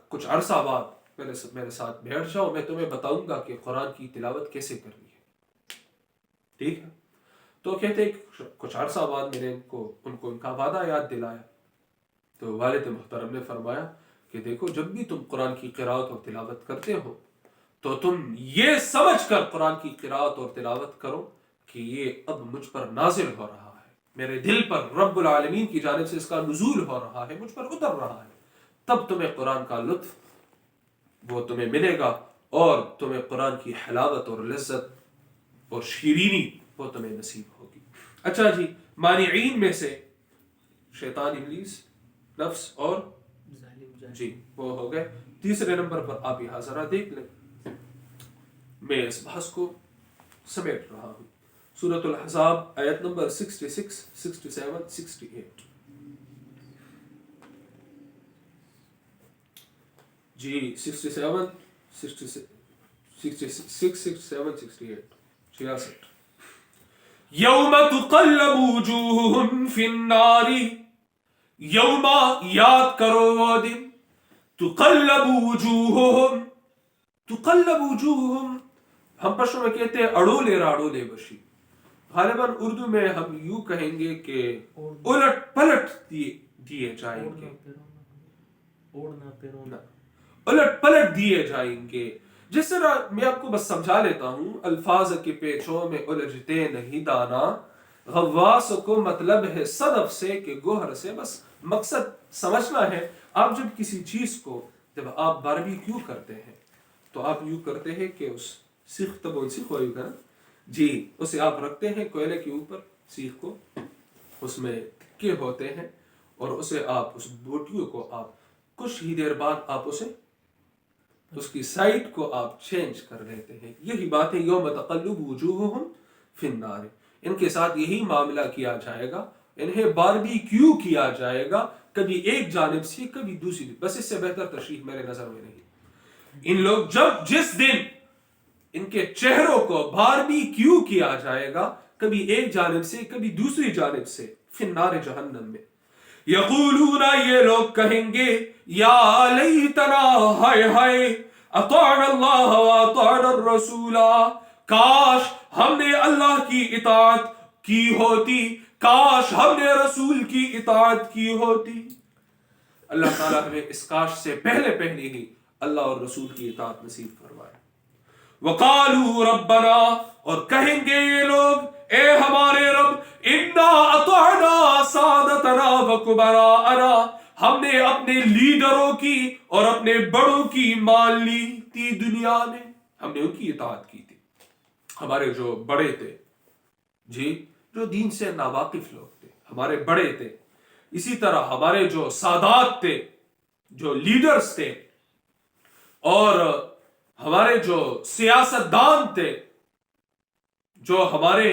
کچھ عرصہ بعد میرے ساتھ بیٹھ جاؤ، میں تمہیں بتاؤں گا کہ قرآن کی تلاوت کیسے کرنی ہے، ٹھیک ہے؟ تو کہتے کچھ عرصہ بعد میں نے ان کو ان کا وعدہ یاد دلایا، تو والد محترم نے فرمایا کہ دیکھو، جب بھی تم قرآن کی قرات اور تلاوت کرتے ہو تو تم یہ سمجھ کر قرآن کی قرات اور تلاوت کرو کہ یہ اب مجھ پر نازل ہو رہا ہے، میرے دل پر رب العالمین کی جانب سے اس کا نزول ہو رہا ہے، مجھ پر اتر رہا ہے، تب تمہیں قرآن کا لطف وہ تمہیں ملے گا، اور تمہیں قرآن کی حلاوت اور لذت اور شیرینی وہ تمہیں نصیب ہوگی۔ اچھا جی، مانعین میں سے شیطان، ابلیس، نفس اور جی وہ ہو گئے۔ تیسرے نمبر پر آپ یہاں ذرا دیکھ لیں، میں اس بحث کو سمیٹ رہا ہوں۔ سورۃ الاحزاب آیت نمبر 66، 67، 68۔ جی 67، 66، 67، 68، 66۔ یوم تقلب وجوہہم فی النار، یوم یاد کرو وہ دن، تقلب وجوہہم، تقلب وجوہہم ہم پشتو میں کہتے ہیں اڑولے راڑولے بشی، غالباً اردو میں ہم یوں کہیں گے کہ الٹ پلٹ دیے جائیں گے، الٹ پلٹ دیے جائیں گے۔ جس طرح میں آپ کو بس سمجھا لیتا ہوں، الفاظ کے پیچوں میں الجھتے نہیں دانا، غواص کو مطلب ہے صدف سے کہ گوہر سے، بس مقصد سمجھنا ہے۔ آپ جب کسی چیز کو جب آپ باربیکیو کرتے ہیں تو آپ یوں کرتے ہیں کہ اس سیخ تبون سیخ ہوئی کا جی اسے آپ رکھتے ہیں کوئلے کے اوپر، سیخ کو اس میں تکے ہوتے ہیں، اور اسے آپ اس بوٹیوں کو آپ کچھ ہی دیر بعد آپ اسے اس کی سائٹ کو آپ چینج کر لیتے ہیں۔ یہی بات ہے یوم تقلب وجوہہم فی النار، ان کے ساتھ یہی معاملہ کیا جائے گا، انہیں باربیکیو کیا جائے گا، کبھی ایک جانب سے کبھی دوسری، بس اس سے بہتر تشریح میرے نظر میں نہیں۔ ان لوگ جس دن ان کے چہروں کو باربیکیو کیا جائے گا، کبھی ایک جانب سے کبھی دوسری جانب سے، فی النار جہنم میں، یقولون یہ لوگ کہیں گے، یا لیتنا، ہائے ہائے، اطعنا اللہ واطعنا الرسول، کاش ہم نے اللہ کی اطاعت کی ہوتی، کاش ہم نے رسول کی اطاعت کی ہوتی۔ اللہ تعالیٰ ہمیں اس کاش سے پہلے ہی اللہ اور رسول کی اطاعت نصیب فرمائے۔ وقالوا ربنا، اور کہیں گے یہ لوگ، اے ہمارے رب، انا اطعنا سادتنا وکبراءنا، ہم نے اپنے لیڈروں کی اور اپنے بڑوں کی مان لی تھی دنیا میں، ہم نے ان کی اطاعت کی تھی، ہمارے جو بڑے تھے جی، جو دین سے ناواقف لوگ تھے، ہمارے بڑے تھے، اسی طرح ہمارے جو سادات تھے، جو لیڈرز تھے، اور ہمارے جو سیاست دان تھے، جو ہمارے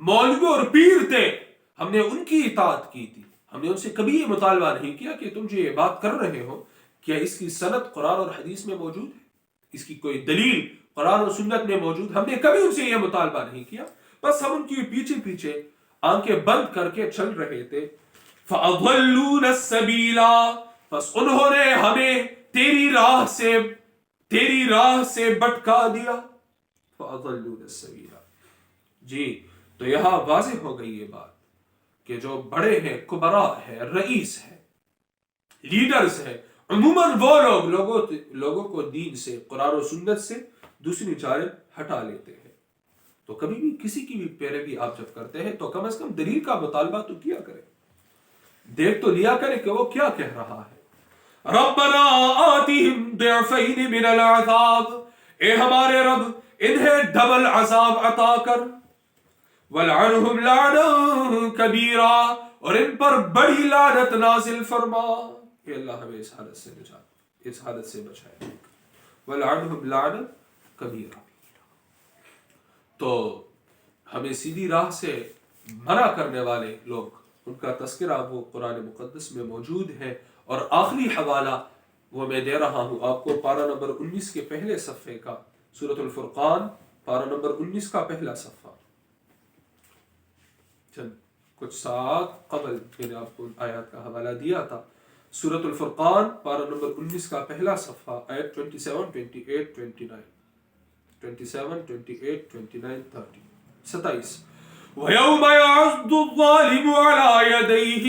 مولوی اور پیر تھے، ہم نے ان کی اطاعت کی تھی. ہم نے ان سے کبھی یہ مطالبہ نہیں کیا کہ تم جو یہ بات کر رہے ہو کیا اس کی سند قرآن اور حدیث میں موجود ہے، اس کی کوئی دلیل قرآن اور سنت میں موجود. ہم نے کبھی ان سے یہ مطالبہ نہیں کیا، بس ہم ان کی پیچھے پیچھے آنکھیں بند کر کے چل رہے تھے. فَأَضَلُّونَ السَّبِيلَ، بس انہوں نے ہمیں تیری راہ سے بھٹکا دیا. فَأَضَلُّونَ السَّبِيلَ. جی تو یہاں واضح ہو گئی یہ بات کہ جو بڑے ہیں، کبراء ہیں، رئیس ہیں، لیڈرز ہیں، عموماً وہ لوگوں کو دین سے، قرآن و سنت سے دوسری جانب ہٹا لیتے ہیں. تو کبھی بھی کسی کی بھی پیروی آپ جب کرتے ہیں تو کم از کم دلیل کا مطالبہ تو کیا کریں، دیکھ تو لیا کریں کہ وہ کیا کہہ رہا ہے. ربنا آتِهِمْ ضِعْفَيْنِ مِنَ الْعَذَابِ، اے ہمارے رب انہیں ڈبل عذاب عطا کر. وَلْعَنْهُمْ لَعْنًا كَبِيرًا، اور ان پر بڑی لعنت نازل فرما. کہ اللہ ہمیں اس حالت سے بچائے. وَلْعَنْهُمْ لَعْنًا كَبِيرًا. تو ہمیں سیدھی راہ سے منع کرنے والے لوگ، ان کا تذکرہ وہ قرآن مقدس میں موجود ہے. اور آخری حوالہ وہ میں دے رہا ہوں آپ کو، پارہ نمبر 19 کے پہلے صفحے کا، سورۃ الفرقان پارہ نمبر 19 کا پہلا صفحہ. کچھ ساعت قبل میں نے آپ کو آیات کا حوالہ دیا تھا. سورۃ الفرقان پارہ نمبر 19 کا پہلا صفحہ، آیت 27، 28، 29، 27، 28، 29، 30، 27. وَيَوْمَ يَعَضُّ الظَّالِمُ عَلَى يَدَيْهِ،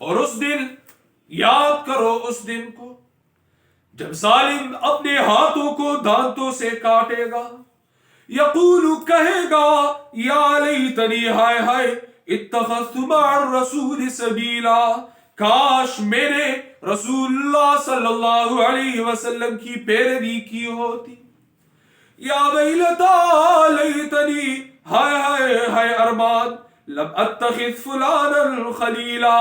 اور اس دن، یاد کرو اس دن کو جب ظالم اپنے ہاتھوں کو دانتوں سے کاٹے گا. یقول، کہے گا، یا لیتنی، ہائے ہائے، اتخذت مع الرسول سبیلا، کاش میرے رسول اللہ صلی اللہ علیہ وسلم کی پیروی کی ہوتی. یا ویلتا لیتنی، ہائے ہائے ہائے ارمان، لم اتخذ فلانا خلیلا،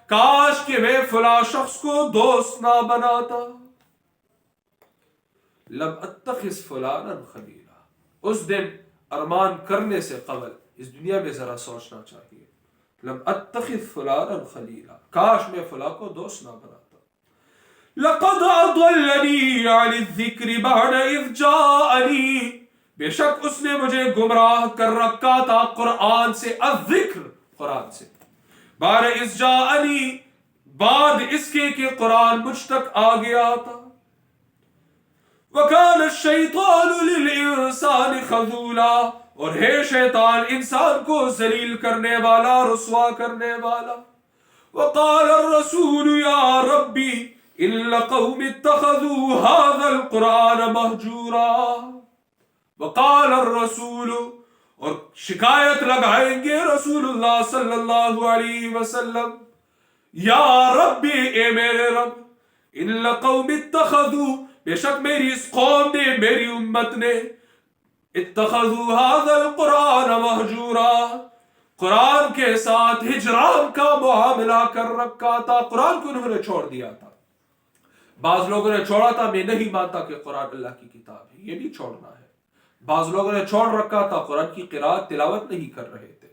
کاش کہ میں فلاں شخص کو دوست نہ بناتا. لم اتخذ فلانا خلیلا. اس دن ارمان کرنے سے قبل اس دنیا میں ذرا سوچنا چاہیے. لم اتخذ فلانا خلیلا، کاش میں فلاں کو دوست نہ بناتا. لقد اضلنی عن الذکر بعد اذ جاءنی، بے شک اس نے مجھے گمراہ کر رکھا تھا قرآن سے، الذکر قرآن سے، بعد اذ جاءنی بعد اس کے کہ قرآن مجھ تک آ گیا تھا. وَكَانَ الشَّيْطَانُ لِلْإِنسَانِ خَذُولًا، اور ہے شیطان انسان کو ذلیل کرنے والا، رسوا کرنے والا. وَقَالَ الرَّسُولُ يَا رَبِّ إِنَّ قَوْمِ اتَّخَذُوا هَذَا الْقُرْآنَ مَهْجُورًا. وَقَالَ الرَّسُولُ، اور شکایت لگائیں گے رسول اللہ صلی اللہ علیہ وسلم، یا رب، اے میرے رب، ان قوم اتخذوا، بے شک میری اس قوم نے، میری امت نے، اتخذوا هذا القرآن مہجورا، قرآن کے ساتھ ہجران کا معاملہ کر رکھا تھا. قرآن کو انہوں نے چھوڑ دیا تھا. بعض لوگوں نے چھوڑا تھا، میں نہیں مانتا کہ قرآن اللہ کی کتاب ہے، یہ بھی چھوڑنا ہے. بعض لوگوں نے چھوڑ رکھا تھا، قرآن کی قرات تلاوت نہیں کر رہے تھے.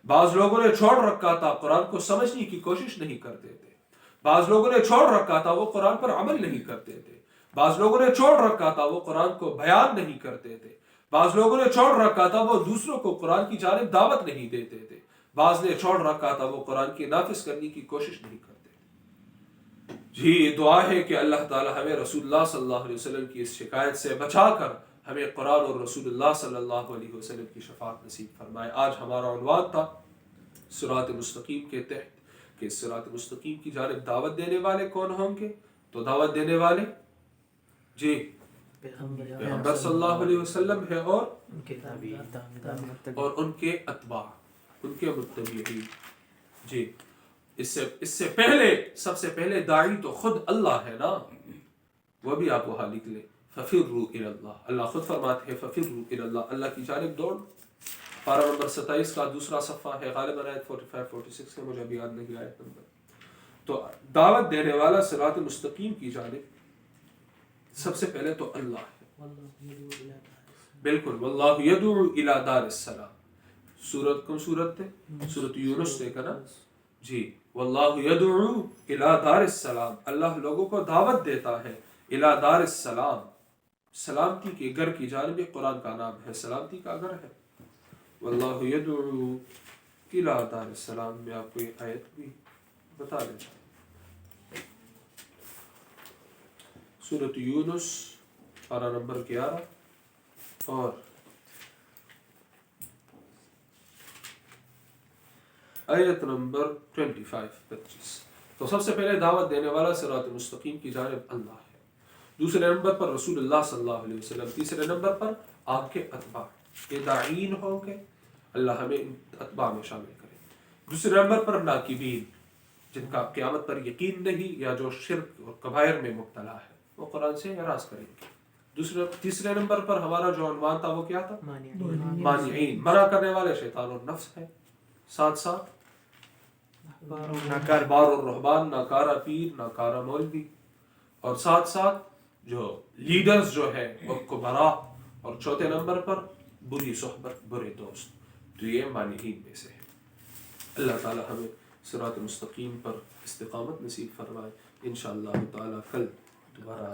بعض لوگوں نے چھوڑ رکھا تھا، قرآن کو سمجھنے کی کوشش نہیں کرتے تھے. بعض لوگوں نے چھوڑ رکھا تھا، وہ قرآن پر عمل نہیں کرتے تھے. بعض لوگوں نے چھوڑ رکھا تھا، وہ قرآن کو بیان نہیں کرتے تھے. بعض لوگوں نے چھوڑ رکھا تھا، وہ دوسروں کو قرآن کی جانب دعوت نہیں دیتے تھے. بعض نے چھوڑ رکھا تھا، وہ قرآن کی نافذ کرنے کی کوشش نہیں کرتے تھے. جی دعا ہے کہ اللہ تعالی ہمیں رسول اللہ صلی اللہ علیہ وسلم کی اس شکایت سے بچا کر ہمیں قرآن اور رسول اللہ صلی اللہ علیہ وسلم کی شفاعت نصیب فرمائے. آج ہمارا عنوان تھا صراط مستقیم کے تحت کہ صراط مستقیم کی جانب دعوت دینے والے کون ہوں گے. تو دعوت دینے والے جی پیغمبر صلی اللہ علیہ وسلم ہے، اور ان کے اتباع، ان کے متبعین. جی اس سے پہلے، سب سے پہلے داعی تو خود اللہ ہے نا، وہ بھی آپ وہاں لکھ لیں. ففروا الی اللہ، اللہ خود فرماتے ہیں ففروا الی اللہ، اللہ کی جانب دوڑ. پارہ نمبر 27 کا دوسرا صفحہ ہے، غالباً آیت 45-46 سے، مجھے ابھی یاد نہیں آیت نمبر. تو دعوت دینے والا صراط مستقیم کی جانب سب سے پہلے تو اللہ ہے. بالکل. واللہ یدعو الی دار السلام. سورت کون سورت تھے؟ سورت یونس دیکھا نا جی. واللہ یدعو الی دار السلام. اللہ لوگوں کو دعوت دیتا ہے الی دار السلام، سلامتی کے گھر کی جانب. قرآن کا نام ہے، سلامتی کا گھر ہے. واللہ یدعو الی دار السلام. میں آپ کو یہ آیت بھی بتا دیتا ہوں. سورۃ یونس پارہ نمبر 11 اور آیت نمبر 25. تو سب سے پہلے دعوت دینے والا صراط مستقیم کی جانب اللہ ہے. دوسرے نمبر پر رسول اللہ صلی اللہ علیہ وسلم. تیسرے نمبر پر آپ کے اتباع، یہ داعین ہوں گے، اللہ ہمیں ان اتباع میں شامل کرے. دوسرے نمبر پر ناکبین، جن کا قیامت پر یقین نہیں یا جو شرک اور کبائر میں مبتلا ہے، وہ قرآن سے اعراض کریں گے. تیسرے نمبر پر ہمارا جو عنوان تھا وہ کیا تھا؟ مانعین، منع کرنے والے شیطان اور نفس ہے. ساتھ ساتھ احبار الرہبان، ناکارہ پیر، ناکارہ مولوی، اور ساتھ ساتھ جو لیڈرز جو ہے وہ کبراء. اور چوتھے نمبر پر بری صحبت، برے دوست. تو یہ مانعین میں سے ہے. اللہ تعالی ہمیں صراط مستقیم پر استقامت نصیب فرمائے. انشاءاللہ تعالی کل دوبارہ